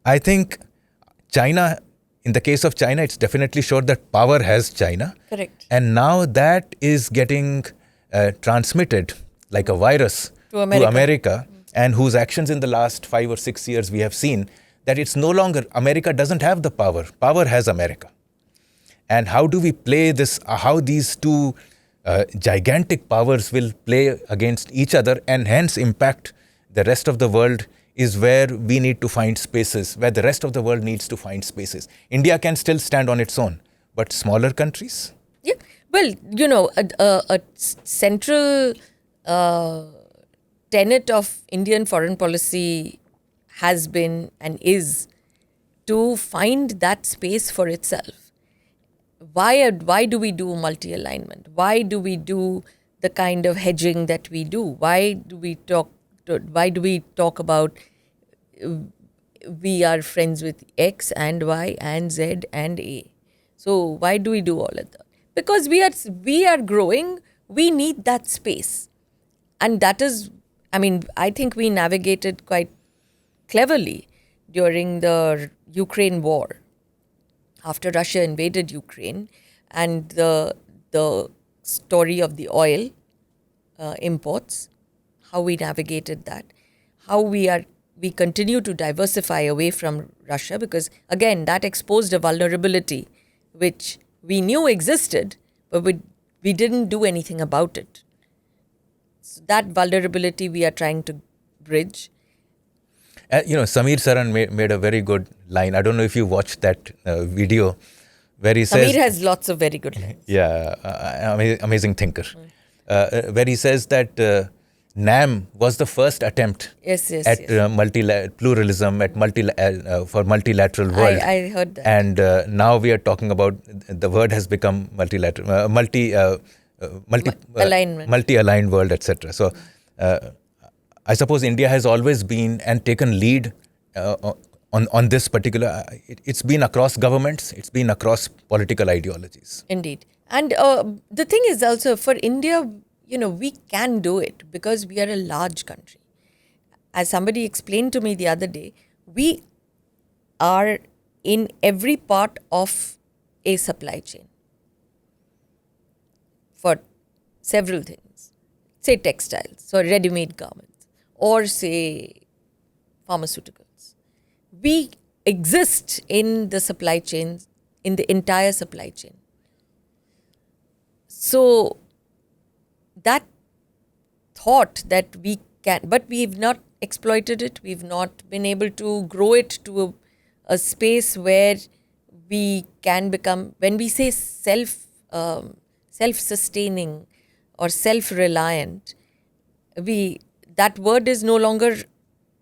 [SPEAKER 2] I think China. In the case of China, it's definitely sure that power has China.
[SPEAKER 1] Correct.
[SPEAKER 2] And now that is getting transmitted like a virus
[SPEAKER 1] to America.
[SPEAKER 2] And whose actions in the last 5 or 6 years we have seen that it's no longer, America doesn't have the power. Power has America. And how do we play this, how these two gigantic powers will play against each other and hence impact the rest of the world is where we need to find spaces, where the rest of the world needs to find spaces. India can still stand on its own, but smaller countries?
[SPEAKER 1] Yeah. Well, a central tenet of Indian foreign policy has been and is to find that space for itself. Why do we do multi-alignment? Why do we do the kind of hedging that we do? Why do we talk about we are friends with X and Y and Z and A? So why do we do all of that? Because we are growing, we need that space. And that is, I think we navigated quite cleverly during the Ukraine war, after Russia invaded Ukraine, and the story of the oil imports, how we navigated that, how we continue to diversify away from Russia, because again, that exposed a vulnerability which we knew existed, but we didn't do anything about it. So that vulnerability we are trying to bridge.
[SPEAKER 2] Samir Saran made a very good line. I don't know if you watched that video where he says...
[SPEAKER 1] Samir has lots of very good lines.
[SPEAKER 2] Yeah, amazing thinker. Where he says that NAM was the first attempt at pluralism, for multilateral world.
[SPEAKER 1] I heard that.
[SPEAKER 2] And now we are talking about, the word has become multilateral, multi-aligned world, etc. So I suppose India has always been and taken lead on this particular, it's been across governments, it's been across political ideologies.
[SPEAKER 1] Indeed. And the thing is also for India, we can do it because we are a large country. As somebody explained to me the other day, we are in every part of a supply chain for several things. Say textiles, or ready-made garments, or say pharmaceuticals. We exist in the supply chains, in the entire supply chain. So that thought that we can, but we've not exploited it, we've not been able to grow it to a space where we can become, when we say self-sustaining or self-reliant, that word is no longer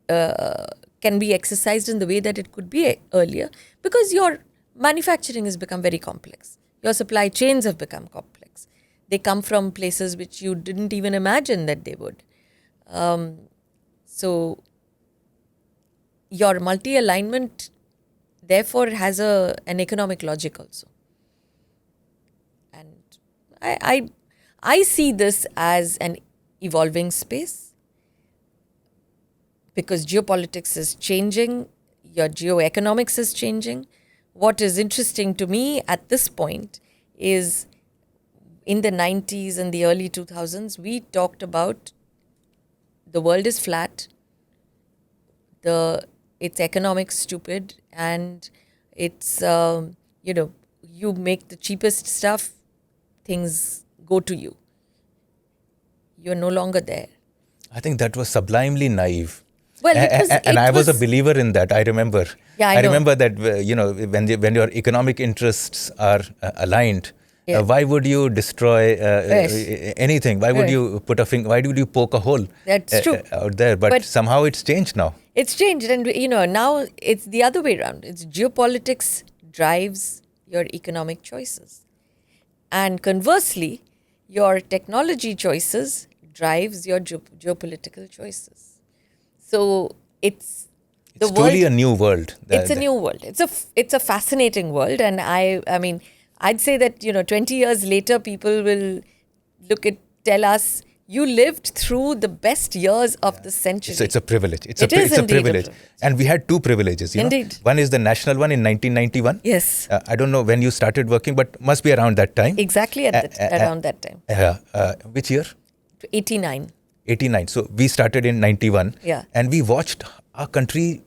[SPEAKER 1] can be exercised in the way that it could be earlier, because your manufacturing has become very complex. Your supply chains have become complex. They come from places which you didn't even imagine that they would. So your multi-alignment therefore has an economic logic also. And I see this as an evolving space, because geopolitics is changing, your geoeconomics is changing. What is interesting to me at this point is in the 90s and the early 2000s, we talked about the world is flat, it's economics stupid, and it's, you make the cheapest stuff, things go to you. You're no longer there.
[SPEAKER 2] I think that was sublimely naive.
[SPEAKER 1] Well,
[SPEAKER 2] I was a believer in that. I remember.
[SPEAKER 1] Yeah, I know.
[SPEAKER 2] remember that when your economic interests are aligned,
[SPEAKER 1] Yeah.
[SPEAKER 2] Why would you destroy
[SPEAKER 1] Yes.
[SPEAKER 2] anything? Why would
[SPEAKER 1] Yes.
[SPEAKER 2] you put a finger? Why would you poke a hole
[SPEAKER 1] That's true.
[SPEAKER 2] out there? But somehow it's changed now.
[SPEAKER 1] It's changed, and now it's the other way around. It's geopolitics drives your economic choices, and conversely, your technology choices drives your geopolitical choices. So it's the
[SPEAKER 2] It's truly a new world.
[SPEAKER 1] It's a new world. It's a fascinating world, and I mean, I'd say that 20 years later, people will tell us, you lived through the best years of the century.
[SPEAKER 2] It's a privilege. It's
[SPEAKER 1] It
[SPEAKER 2] a
[SPEAKER 1] is indeed a
[SPEAKER 2] privilege. And we had two privileges.
[SPEAKER 1] Indeed.
[SPEAKER 2] One is the national one in 1991.
[SPEAKER 1] Yes.
[SPEAKER 2] I don't know when you started working, but must be around that time.
[SPEAKER 1] Exactly around that time.
[SPEAKER 2] Which year?
[SPEAKER 1] 89.
[SPEAKER 2] 89. So we started in 91.
[SPEAKER 1] Yeah.
[SPEAKER 2] And we watched our country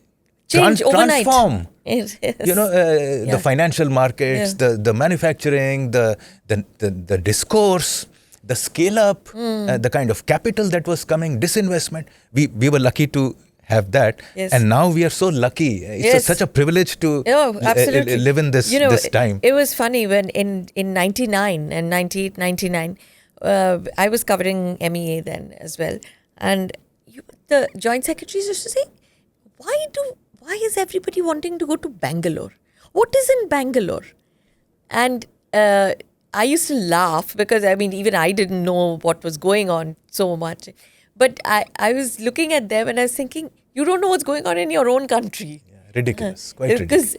[SPEAKER 1] Change overnight.
[SPEAKER 2] transform.
[SPEAKER 1] Yes.
[SPEAKER 2] The financial markets, the manufacturing, the discourse, the scale up, the kind of capital that was coming, disinvestment. We were lucky to have that.
[SPEAKER 1] Yes.
[SPEAKER 2] And now we are so lucky. It's such a privilege to live in this time.
[SPEAKER 1] It was funny when in 99 and 98, 99, I was covering MEA then as well. And the joint secretaries used to say, why is everybody wanting to go to Bangalore? What is in Bangalore? And I used to laugh because, even I didn't know what was going on so much. But I was looking at them and I was thinking, you don't know what's going on in your own country.
[SPEAKER 2] Yeah, ridiculous, quite ridiculous.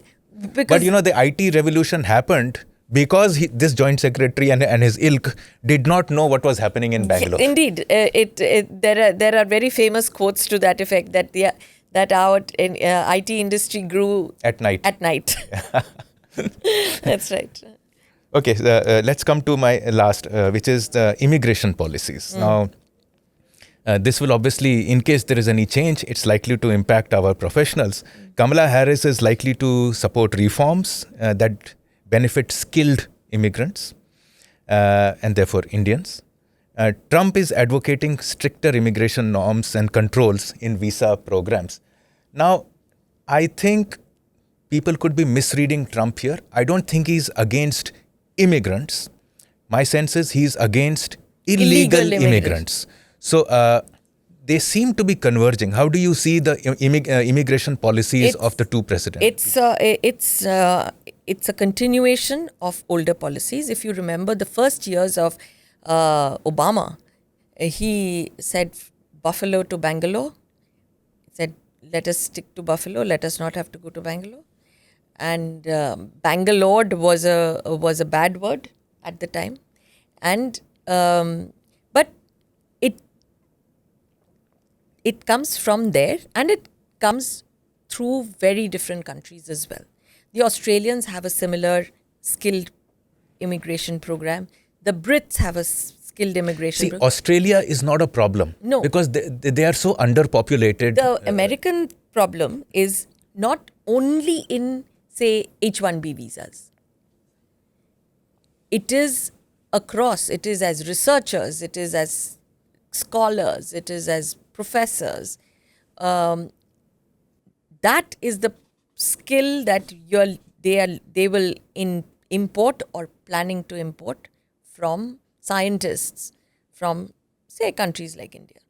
[SPEAKER 1] Because
[SPEAKER 2] But the IT revolution happened because this joint secretary and his ilk did not know what was happening in Bangalore.
[SPEAKER 1] Indeed, there are very famous quotes to that effect that our IT industry grew
[SPEAKER 2] At night.
[SPEAKER 1] At night. That's right.
[SPEAKER 2] Okay, let's come to my last, which is the immigration policies. Now, this will obviously, in case there is any change, it's likely to impact our professionals. Kamala Harris is likely to support reforms that benefit skilled immigrants and therefore Indians. Trump is advocating stricter immigration norms and controls in visa programs. Now, I think people could be misreading Trump here. I don't think he's against immigrants. My sense is he's against illegal immigrants. So they seem to be converging. How do you see the immigration policies of the two presidents?
[SPEAKER 1] It's a continuation of older policies. If you remember the first years of Obama, he said Buffalo to Bangalore. He said, let us stick to Buffalo. Let us not have to go to Bangalore. And Bangalore was a bad word at the time. And but it comes from there, and it comes through very different countries as well. The Australians have a similar skilled immigration program. The Brits have a skilled immigration program.
[SPEAKER 2] Australia is not a problem.
[SPEAKER 1] No.
[SPEAKER 2] Because they are so underpopulated.
[SPEAKER 1] The American problem is not only in, say, H-1B visas. It is across. It is as researchers. It is as scholars. It is as professors. That is the skill that they will import or planning to import from scientists from, say, countries like India.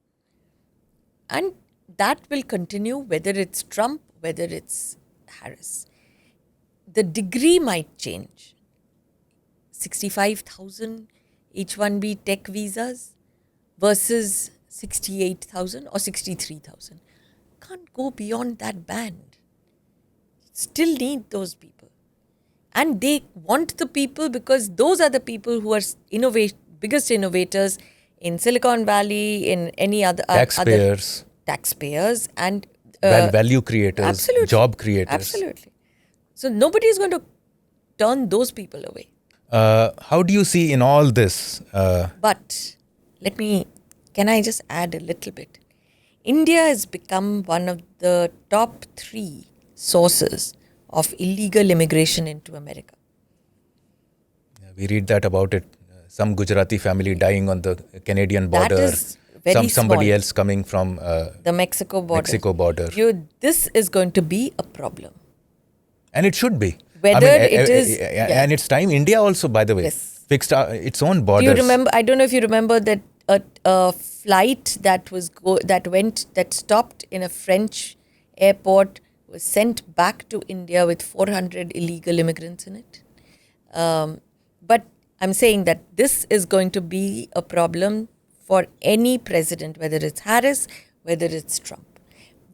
[SPEAKER 1] And that will continue whether it's Trump, whether it's Harris. The degree might change. 65,000 H-1B tech visas versus 68,000 or 63,000. Can't go beyond that band. Still need those people. And they want the people because those are the people who are biggest innovators in Silicon Valley, in any other... Taxpayers and...
[SPEAKER 2] value creators,
[SPEAKER 1] absolutely,
[SPEAKER 2] job creators.
[SPEAKER 1] Absolutely. So nobody is going to turn those people away.
[SPEAKER 2] How do you see in all this?
[SPEAKER 1] But can I just add a little bit? India has become one of the top 3 sources of illegal immigration into America.
[SPEAKER 2] We read that about it. Some Gujarati family dying on the Canadian border.
[SPEAKER 1] That is very
[SPEAKER 2] somebody
[SPEAKER 1] small.
[SPEAKER 2] else coming from
[SPEAKER 1] the Mexico border. This is going to be a problem.
[SPEAKER 2] And it should be.
[SPEAKER 1] Whether it is...
[SPEAKER 2] And it's time. India also, by the way.
[SPEAKER 1] Yes.
[SPEAKER 2] fixed its own borders.
[SPEAKER 1] Do you remember? I don't know if you remember that a flight that stopped in a French airport was sent back to India with 400 illegal immigrants in it. But I'm saying that this is going to be a problem for any president, whether it's Harris, whether it's Trump.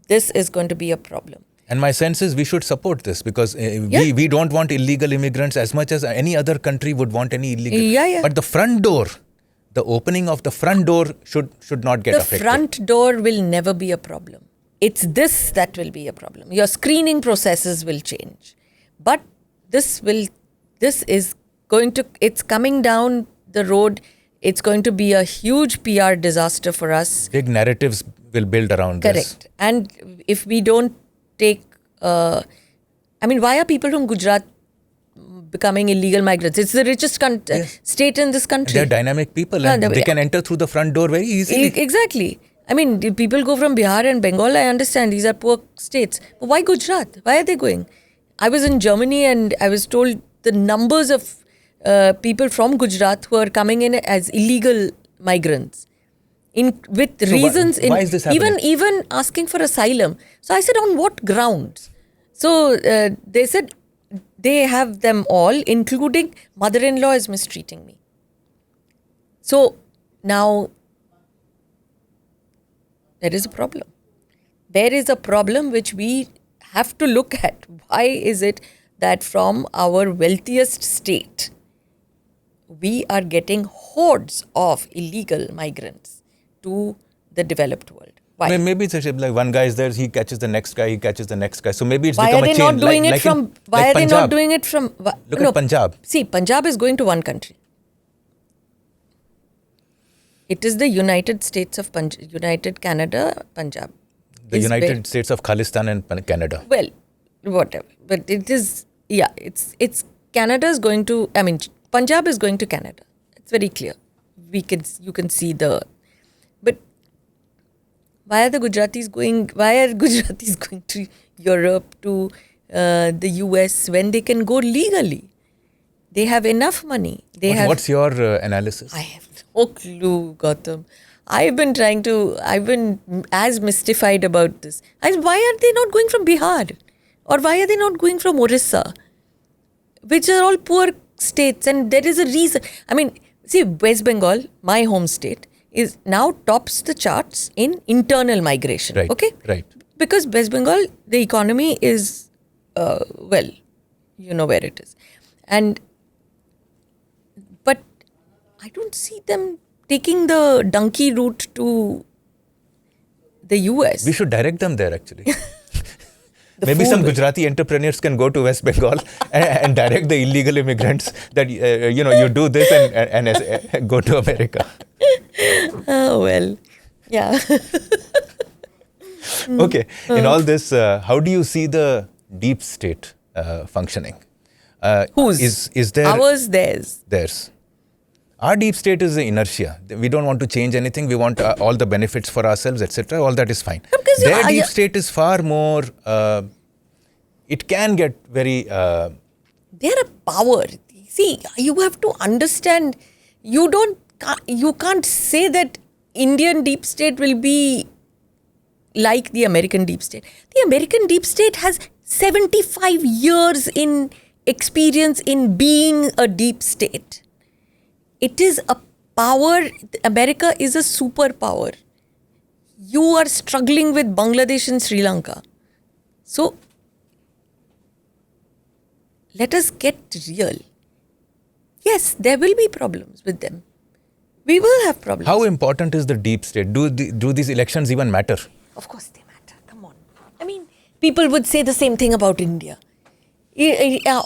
[SPEAKER 1] This is going to be a problem.
[SPEAKER 2] And my sense is we should support this because we don't want illegal immigrants as much as any other country would want any illegal.
[SPEAKER 1] Yeah.
[SPEAKER 2] But the front door, the opening of the front door should not get affected.
[SPEAKER 1] The front door will never be a problem. It's this that will be a problem. Your screening processes will change. But it's coming down the road. It's going to be a huge PR disaster for us.
[SPEAKER 2] Big narratives will build around this.
[SPEAKER 1] Correct. And if we don't take, why are people from Gujarat becoming illegal migrants? It's the richest state in this country.
[SPEAKER 2] They're dynamic people and they can enter through the front door very easily.
[SPEAKER 1] Exactly. I mean, people go from Bihar and Bengal, I understand. These are poor states. But why Gujarat? Why are they going? I was in Germany and I was told the numbers of people from Gujarat who are coming in as illegal migrants. Why is this happening? Even asking for asylum. So I said, on what grounds? So they said they have them all, including mother-in-law is mistreating me. So now there is a problem. There is a problem which we have to look at. Why is it that from our wealthiest state, we are getting hordes of illegal migrants to the developed world? Why?
[SPEAKER 2] Maybe it's like one guy is there, he catches the next guy, he catches the next guy. So maybe it's
[SPEAKER 1] why
[SPEAKER 2] become
[SPEAKER 1] are they
[SPEAKER 2] a chain.
[SPEAKER 1] Not doing it from? Why are they not doing it from?
[SPEAKER 2] Look at Punjab.
[SPEAKER 1] See, Punjab is going to one country. It is the United States of United Canada, Punjab.
[SPEAKER 2] The United States of Khalistan and Canada.
[SPEAKER 1] Well, whatever. But it is, it's Canada is going to, Punjab is going to Canada. It's very clear. You can see but why are Gujaratis going to Europe, to the US when they can go legally? They have enough money.
[SPEAKER 2] What's your analysis?
[SPEAKER 1] I have no clue, Gautam. I've been as mystified about this. Why are they not going from Bihar? Or why are they not going from Orissa? Which are all poor states, and there is a reason. See, West Bengal, my home state, is now tops the charts in internal migration.
[SPEAKER 2] Right.
[SPEAKER 1] Okay?
[SPEAKER 2] Right.
[SPEAKER 1] Because West Bengal, the economy is, you know where it is. But I don't see them taking the donkey route to the US.
[SPEAKER 2] We should direct them there actually. Maybe some Gujarati entrepreneurs can go to West Bengal and direct the illegal immigrants that, you do this and go to America.
[SPEAKER 1] Oh, well, yeah.
[SPEAKER 2] Okay. In all this, how do you see the deep state functioning?
[SPEAKER 1] Whose?
[SPEAKER 2] Is there?
[SPEAKER 1] Ours, theirs.
[SPEAKER 2] Theirs. Our deep state is the inertia. We don't want to change anything. We want all the benefits for ourselves, etc. All that is fine. Their deep state is far more. It can get very.
[SPEAKER 1] They're a power. See, you have to understand. You can't say that Indian deep state will be like the American deep state. The American deep state has 75 years in experience in being a deep state. It is a power. America is a superpower. You are struggling with Bangladesh and Sri Lanka. So, let us get real. Yes, there will be problems with them. We will have problems.
[SPEAKER 2] How important is the deep state? Do these elections even matter?
[SPEAKER 1] Of course they matter. Come on. People would say the same thing about India.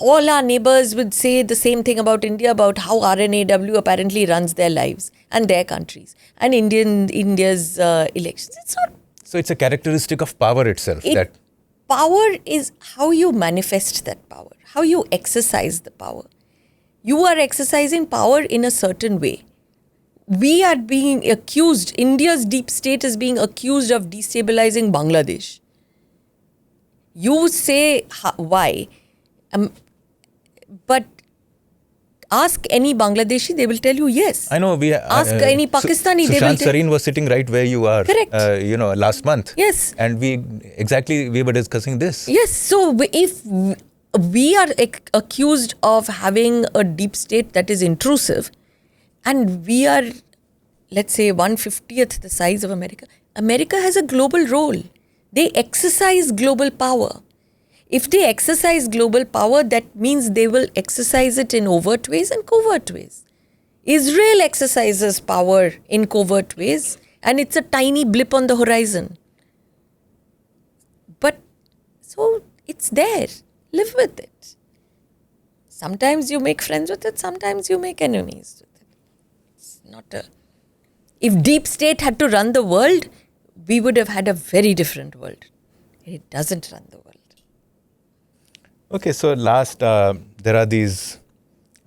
[SPEAKER 1] All our neighbors would say the same thing about India, about how RNAW apparently runs their lives and their countries and India's elections. It's not.
[SPEAKER 2] So it's a characteristic of power itself.
[SPEAKER 1] Power is how you manifest that power, how you exercise the power. You are exercising power in a certain way. We are being accused, India's deep state is being accused of destabilizing Bangladesh. You say why? But Ask any Bangladeshi, they will tell you yes.
[SPEAKER 2] I know.
[SPEAKER 1] Ask any Pakistani, they will
[SPEAKER 2] Sushant
[SPEAKER 1] tell you.
[SPEAKER 2] Sareen was sitting right where you are.
[SPEAKER 1] Correct.
[SPEAKER 2] Last month.
[SPEAKER 1] Yes.
[SPEAKER 2] And we were discussing this.
[SPEAKER 1] Yes. So if we are accused of having a deep state that is intrusive, and we are, let's say, 1/50th the size of America. America has a global role. They exercise global power. If they exercise global power, that means they will exercise it in overt ways and covert ways. Israel exercises power in covert ways, and it's a tiny blip on the horizon. But, so it's there. Live with it. Sometimes you make friends with it, sometimes you make enemies with it. It's not a... If deep state had to run the world, we would have had a very different world. It doesn't run the world.
[SPEAKER 2] Okay, so last, there are these,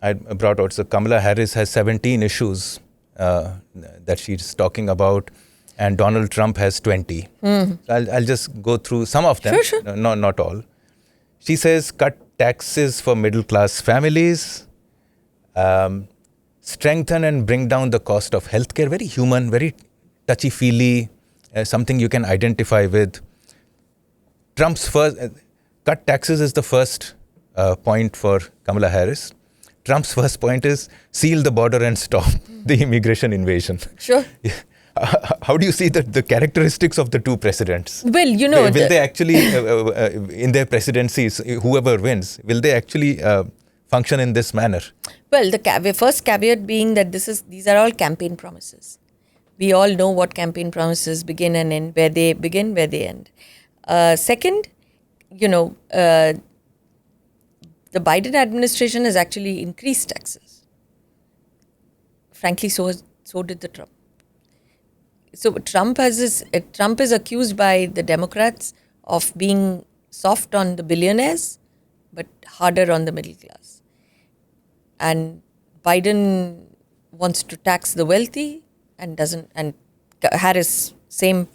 [SPEAKER 2] I brought out, so Kamala Harris has 17 issues that she's talking about, and Donald Trump has 20. So I'll just go through some of them,
[SPEAKER 1] Sure.
[SPEAKER 2] not all. She says, cut taxes for middle-class families, strengthen and bring down the cost of healthcare. Very human, very touchy-feely, something you can identify with. Trump's first... cut taxes is the first point for Kamala Harris. Trump's first point is seal the border and stop the immigration invasion.
[SPEAKER 1] Sure.
[SPEAKER 2] How do you see the characteristics of the two presidents?
[SPEAKER 1] Well,
[SPEAKER 2] Will they actually, in their presidencies, whoever wins, will they actually function in this manner?
[SPEAKER 1] Well, the first caveat being that these are all campaign promises. We all know what campaign promises begin and end, where they begin, where they end. Second, the Biden administration has actually increased taxes. Frankly, so did the Trump. So Trump is accused by the Democrats of being soft on the billionaires, but harder on the middle class. And Biden wants to tax the wealthy and doesn't. And Harris, same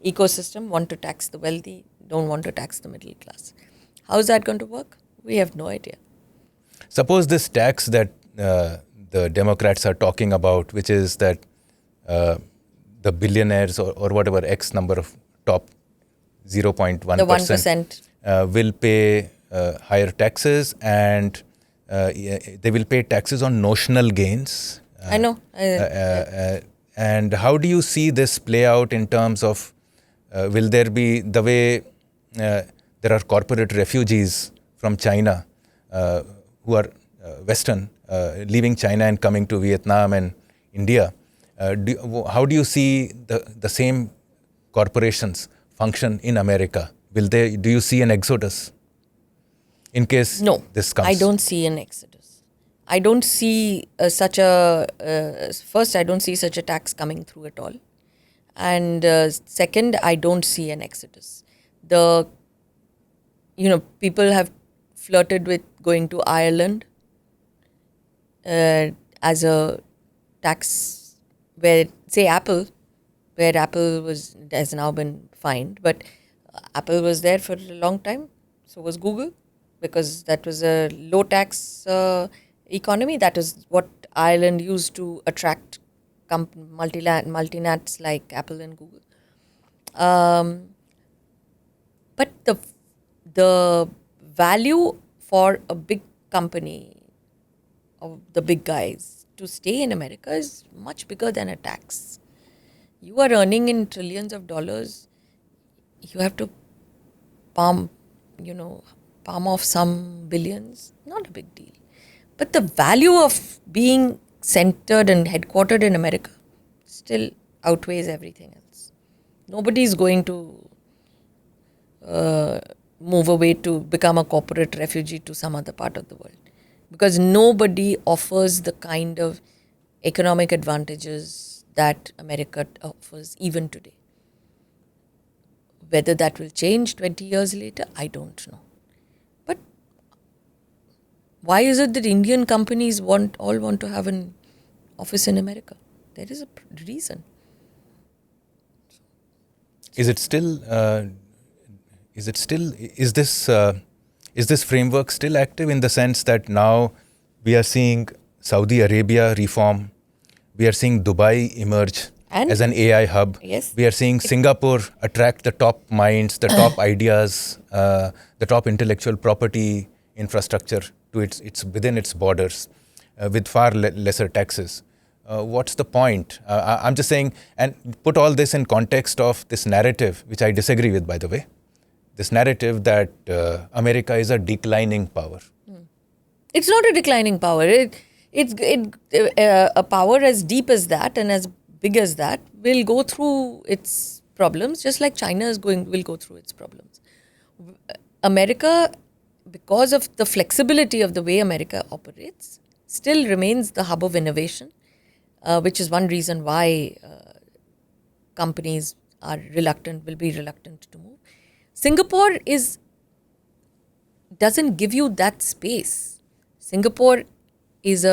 [SPEAKER 1] ecosystem, want to tax the wealthy, don't want to tax the middle class. How is that going to work? We have no idea.
[SPEAKER 2] Suppose this tax that the Democrats are talking about, which is that the billionaires or whatever X number of top 0.1%,
[SPEAKER 1] the 1%,
[SPEAKER 2] will pay higher taxes, and they will pay taxes on notional gains.
[SPEAKER 1] I know.
[SPEAKER 2] And how do you see this play out in terms of, will there be the way there are corporate refugees from China who are Western, leaving China and coming to Vietnam and India? How do you see the same corporations function in America? Do you see an exodus in case this comes?
[SPEAKER 1] I don't see an exodus. I don't see such a tax coming through at all. And second, I don't see an exodus. People have flirted with going to Ireland as a tax, where, say, Apple has now been fined, but Apple was there for a long time. So was Google, because that was a low tax economy. That is what Ireland used to attract multinats like Apple and Google. But the value for a big company, of the big guys, to stay in America is much bigger than a tax. You are earning in trillions of dollars. You have to palm off some billions. Not a big deal. But the value of being centered and headquartered in America still outweighs everything else. Nobody is going to move away to become a corporate refugee to some other part of the world, because nobody offers the kind of economic advantages that America offers even today. Whether that will change 20 years later, I don't know. But why is it that Indian companies all want to have an office in America? There is a reason.
[SPEAKER 2] Is this framework still active, in the sense that now We are seeing Saudi Arabia reform. We are seeing Dubai emerge
[SPEAKER 1] And-
[SPEAKER 2] as an AI hub.
[SPEAKER 1] Yes.
[SPEAKER 2] We are seeing Singapore attract the top minds, the top ideas, the top intellectual property infrastructure to its within its borders, with far lesser taxes. What's the point? I'm just saying, and put all this in context of this narrative, which I disagree with, by the way. This narrative that America is a declining power.
[SPEAKER 1] It's not a declining power. A power as deep as that and as big as that will go through its problems, just like China will go through its problems. America, because of the flexibility of the way America operates, still remains the hub of innovation, which is one reason why companies will be reluctant to move. Singapore doesn't give you that space. Singapore is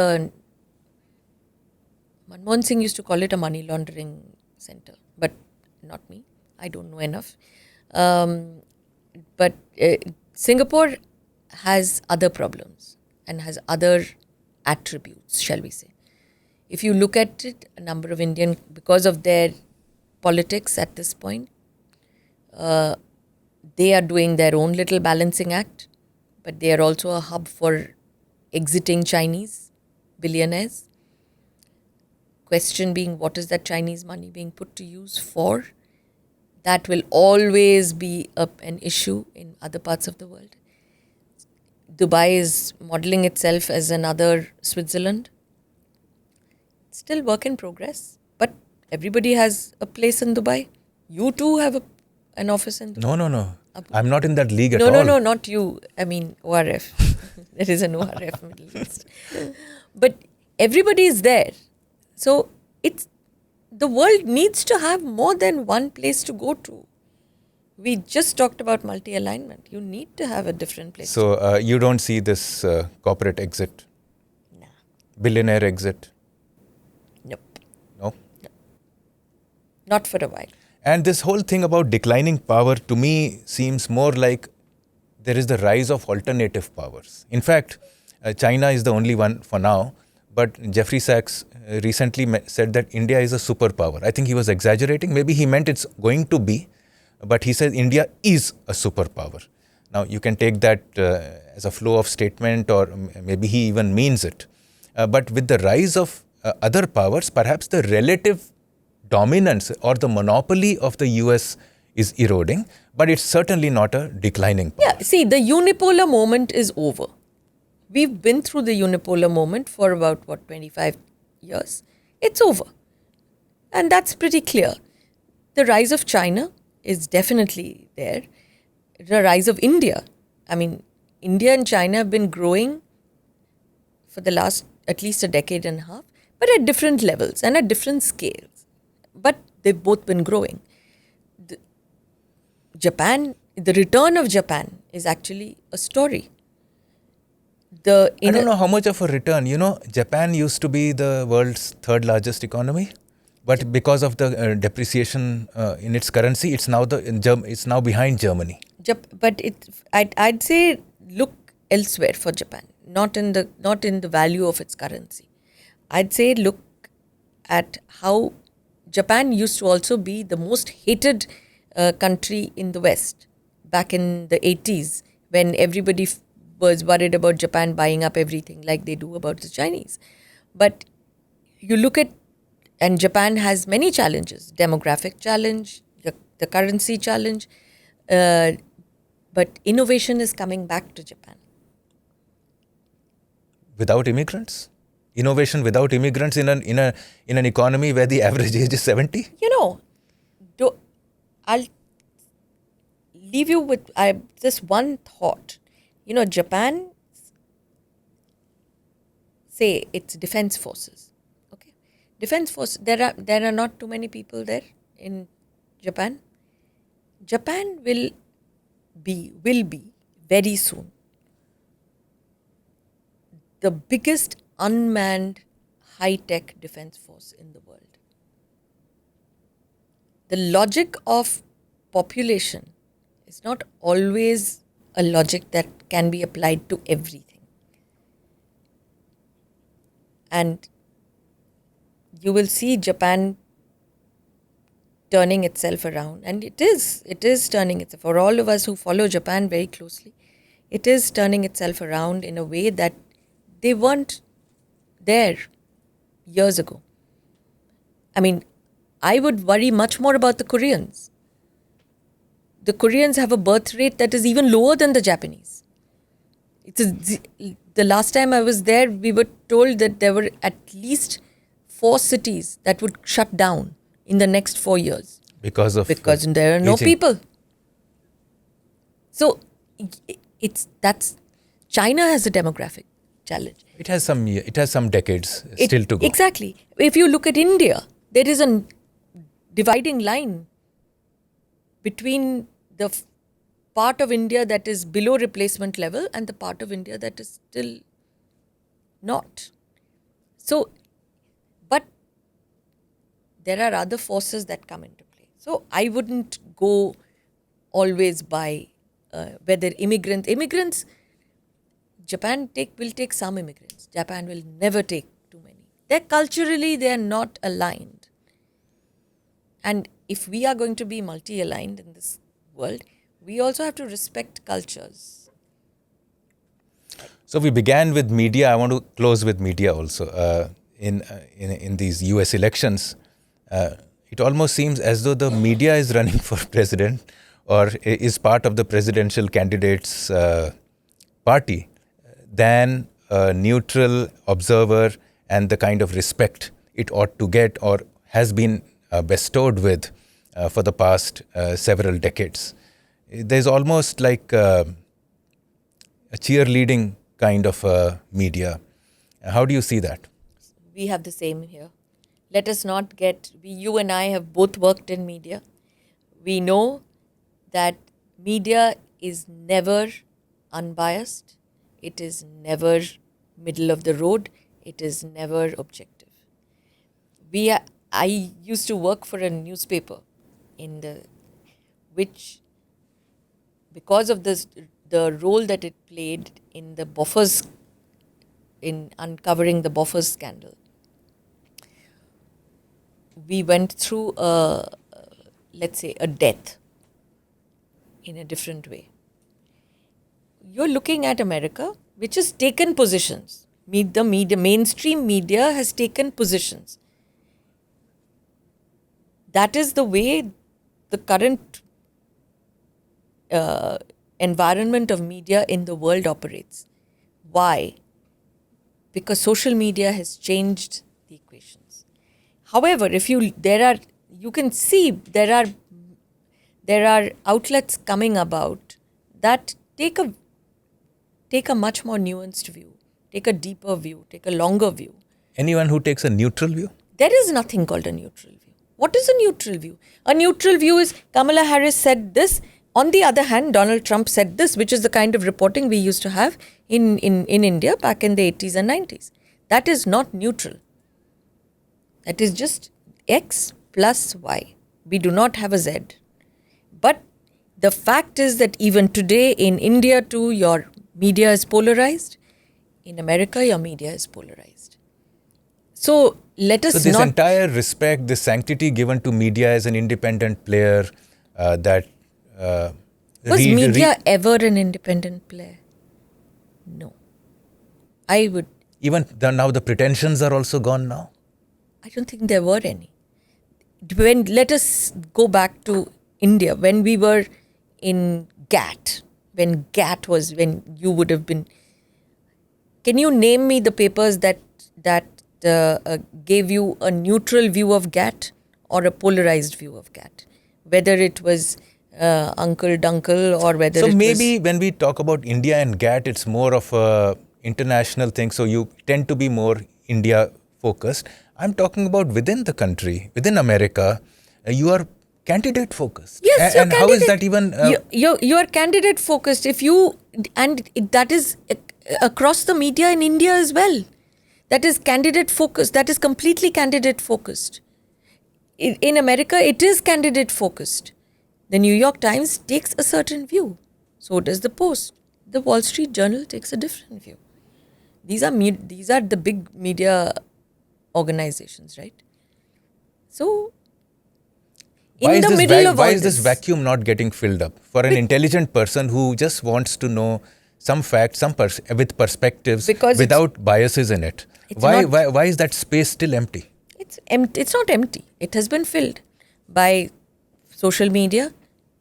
[SPEAKER 1] Manmohan Singh used to call it a money laundering center, but not me. I don't know enough. But Singapore has other problems and has other attributes, shall we say. If you look at it, a number of Indian, because of their politics at this point, they are doing their own little balancing act, but they are also a hub for exiting Chinese billionaires. Question being, what is that Chinese money being put to use for? That will always be an issue in other parts of the world. Dubai is modeling itself as another Switzerland. Still work in progress, but everybody has a place in Dubai. You too have an office in Dubai.
[SPEAKER 2] No. I'm not in that league at all.
[SPEAKER 1] No, not you. I mean, ORF. There is an ORF Middle East. But everybody is there. So the world needs to have more than one place to go to. We just talked about multi-alignment. You need to have a different place.
[SPEAKER 2] So you don't see this corporate exit?
[SPEAKER 1] Nah.
[SPEAKER 2] Billionaire exit?
[SPEAKER 1] Nope.
[SPEAKER 2] No?
[SPEAKER 1] Not for a while.
[SPEAKER 2] And this whole thing about declining power to me seems more like there is the rise of alternative powers. In fact, China is the only one for now, but Jeffrey Sachs recently said that India is a superpower. I think he was exaggerating. Maybe he meant it's going to be, but he said India is a superpower. Now, you can take that as a flow of statement, or maybe he even means it. But with the rise of other powers, perhaps the relative dominance or the monopoly of the US is eroding, but it's certainly not a declining power.
[SPEAKER 1] Yeah, see, the unipolar moment is over. We've been through the unipolar moment for about, 25 years. It's over. And that's pretty clear. The rise of China is definitely there. The rise of India. I mean, India and China have been growing for the last at least a decade and a half, but at different levels and at different scales. But they've both been growing. The return of Japan is actually a story.
[SPEAKER 2] I don't know how much of a return. You know, Japan used to be the world's third largest economy, but because of the depreciation in its currency, it's now behind Germany.
[SPEAKER 1] But I'd say look elsewhere for Japan, not in the value of its currency. I'd say look at how Japan used to also be the most hated country in the West back in the 80s, when everybody was worried about Japan buying up everything like they do about the Chinese. But you look at, and Japan has many challenges, demographic challenge, the currency challenge, but innovation is coming back to Japan.
[SPEAKER 2] Without immigrants? Innovation without immigrants in an economy where the average age is 70?
[SPEAKER 1] I'll leave you with this one thought. Japan, say it's defense forces. Okay, defense force. There are not too many people there in Japan. Japan will be very soon the biggest unmanned high-tech defense force in the world. The logic of population is not always a logic that can be applied to everything. And you will see Japan turning itself around. And it is turning itself. For all of us who follow Japan very closely, it is turning itself around in a way that they weren't there years ago. I mean, I would worry much more about the Koreans. The Koreans have a birth rate that is even lower than the Japanese. The last time I was there, we were told that there were at least 4 cities that would shut down in the next 4 years.
[SPEAKER 2] Because
[SPEAKER 1] there are no
[SPEAKER 2] aging.
[SPEAKER 1] people. So China has a demographic challenge.
[SPEAKER 2] It has some decades still to go.
[SPEAKER 1] Exactly. If you look at India, there is a dividing line between the part of India that is below replacement level and the part of India that is still not. So, but there are other forces that come into play. So I wouldn't go always by whether immigrants, Japan will take some immigrants. Japan will never take too many. Culturally, they are not aligned. And if we are going to be multi-aligned in this world, we also have to respect cultures.
[SPEAKER 2] So we began with media. I want to close with media also. In these US elections, it almost seems as though the media is running for president or is part of the presidential candidate's party than a neutral observer and the kind of respect it ought to get or has been bestowed with for the past several decades. There's almost like a cheerleading kind of media. How do you see that?
[SPEAKER 1] We have the same here. Let us not you and I have both worked in media. We know that media is never unbiased. It is never middle of the road. It is never objective. I used to work for a newspaper which, because of the role that it played in the Bofors, in uncovering the Bofors scandal, we went through let's say a death in a different way. You're looking at America, which has taken positions. Mainstream media has taken positions. That is the way the current environment of media in the world operates. Why? Because social media has changed the equations. However, you can see there are outlets coming about that take a much more nuanced view, take a deeper view, take a longer view.
[SPEAKER 2] Anyone who takes a neutral view?
[SPEAKER 1] There is nothing called a neutral view. What is a neutral view? A neutral view is Kamala Harris said this. On the other hand, Donald Trump said this, which is the kind of reporting we used to have in India back in the 80s and 90s. That is not neutral. That is just X plus Y. We do not have a Z. But the fact is that even today in India too, your media is polarized. In America, your media is polarized. So let us
[SPEAKER 2] this entire respect, this sanctity given to media as an independent player
[SPEAKER 1] was media ever an independent player? No.
[SPEAKER 2] Even now the pretensions are also gone now?
[SPEAKER 1] I don't think there were any. Let us go back to India, when we were in GATT, when you would have been... Can you name me the papers that gave you a neutral view of GATT or a polarized view of GATT? Whether it was Uncle Dunkle or whether
[SPEAKER 2] so maybe when we talk about India and GATT, it's more of a international thing. So you tend to be more India focused. I'm talking about within the country, within America, you are candidate focused.
[SPEAKER 1] Yes,
[SPEAKER 2] and how is that even?
[SPEAKER 1] You are candidate focused. That is across the media in India as well. That is candidate focused. That is completely candidate focused. In America, it is candidate focused. The New York Times takes a certain view. So does the Post. The Wall Street Journal takes a different view. These are the big media organizations, right? So,
[SPEAKER 2] Why
[SPEAKER 1] in
[SPEAKER 2] is
[SPEAKER 1] the
[SPEAKER 2] this
[SPEAKER 1] middle of
[SPEAKER 2] why
[SPEAKER 1] all
[SPEAKER 2] is this
[SPEAKER 1] this,
[SPEAKER 2] vacuum not getting filled up for an intelligent person who just wants to know some facts, with perspectives,
[SPEAKER 1] Because
[SPEAKER 2] without biases in it?
[SPEAKER 1] it's
[SPEAKER 2] Why,
[SPEAKER 1] not-
[SPEAKER 2] why why is that space still empty?
[SPEAKER 1] it's empty. It's not empty. It has been filled by social media,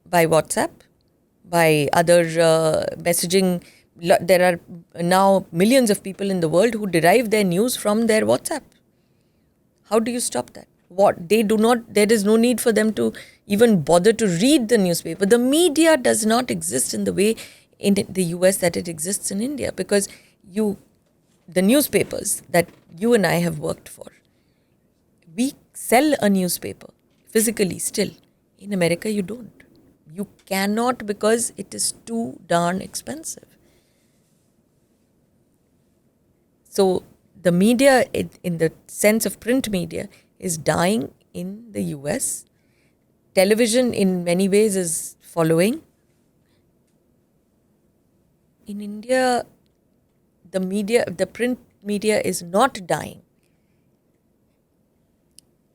[SPEAKER 1] by WhatsApp, by other messaging. There are now millions of people in the world who derive their news from their WhatsApp. How do you stop that? There is no need for them to even bother to read the newspaper. The media does not exist in the way in the US that it exists in India, because the newspapers that you and I have worked for, we sell a newspaper physically still. In America, you don't. You cannot, because it is too darn expensive. So the media, in the sense of print media, is dying in the US. Television, in many ways, is following. In India, the print media is not dying.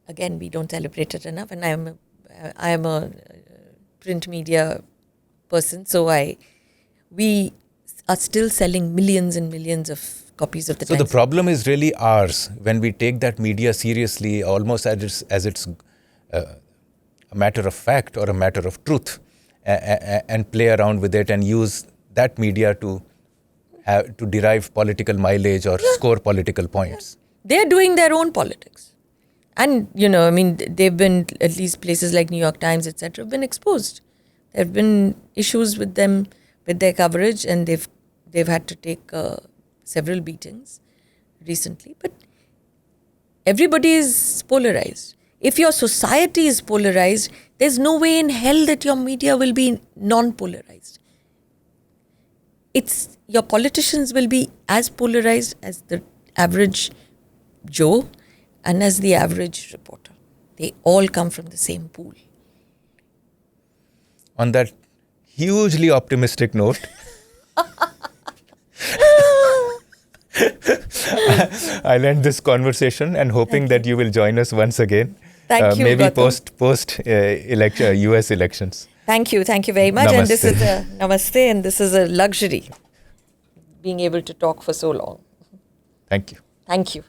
[SPEAKER 1] Again, we don't celebrate it enough, and I am a print media person, so we are still selling millions and millions of copies of the
[SPEAKER 2] So
[SPEAKER 1] Times.
[SPEAKER 2] the problem is really ours when we take that media seriously, almost as it's a matter of fact or a matter of truth, and play around with it and use that media to derive political mileage or score political points.
[SPEAKER 1] They're doing their own politics. And, they've been, at least places like New York Times, etc., have been exposed. There have been issues with them, with their coverage, and they've had to take several beatings recently. But everybody is polarized. If your society is polarized, there's no way in hell that your media will be non-polarized. Your politicians will be as polarized as the average Joe and as the average reporter. They all come from the same pool.
[SPEAKER 2] On that hugely optimistic note, I'll end this conversation and hoping that you will join us once again.
[SPEAKER 1] Thank you,
[SPEAKER 2] maybe
[SPEAKER 1] Gautam.
[SPEAKER 2] post US elections.
[SPEAKER 1] Thank you very much.
[SPEAKER 2] Namaste.
[SPEAKER 1] And this is namaste, and this is a luxury, being able to talk for so long.
[SPEAKER 2] Thank you.
[SPEAKER 1] Thank you.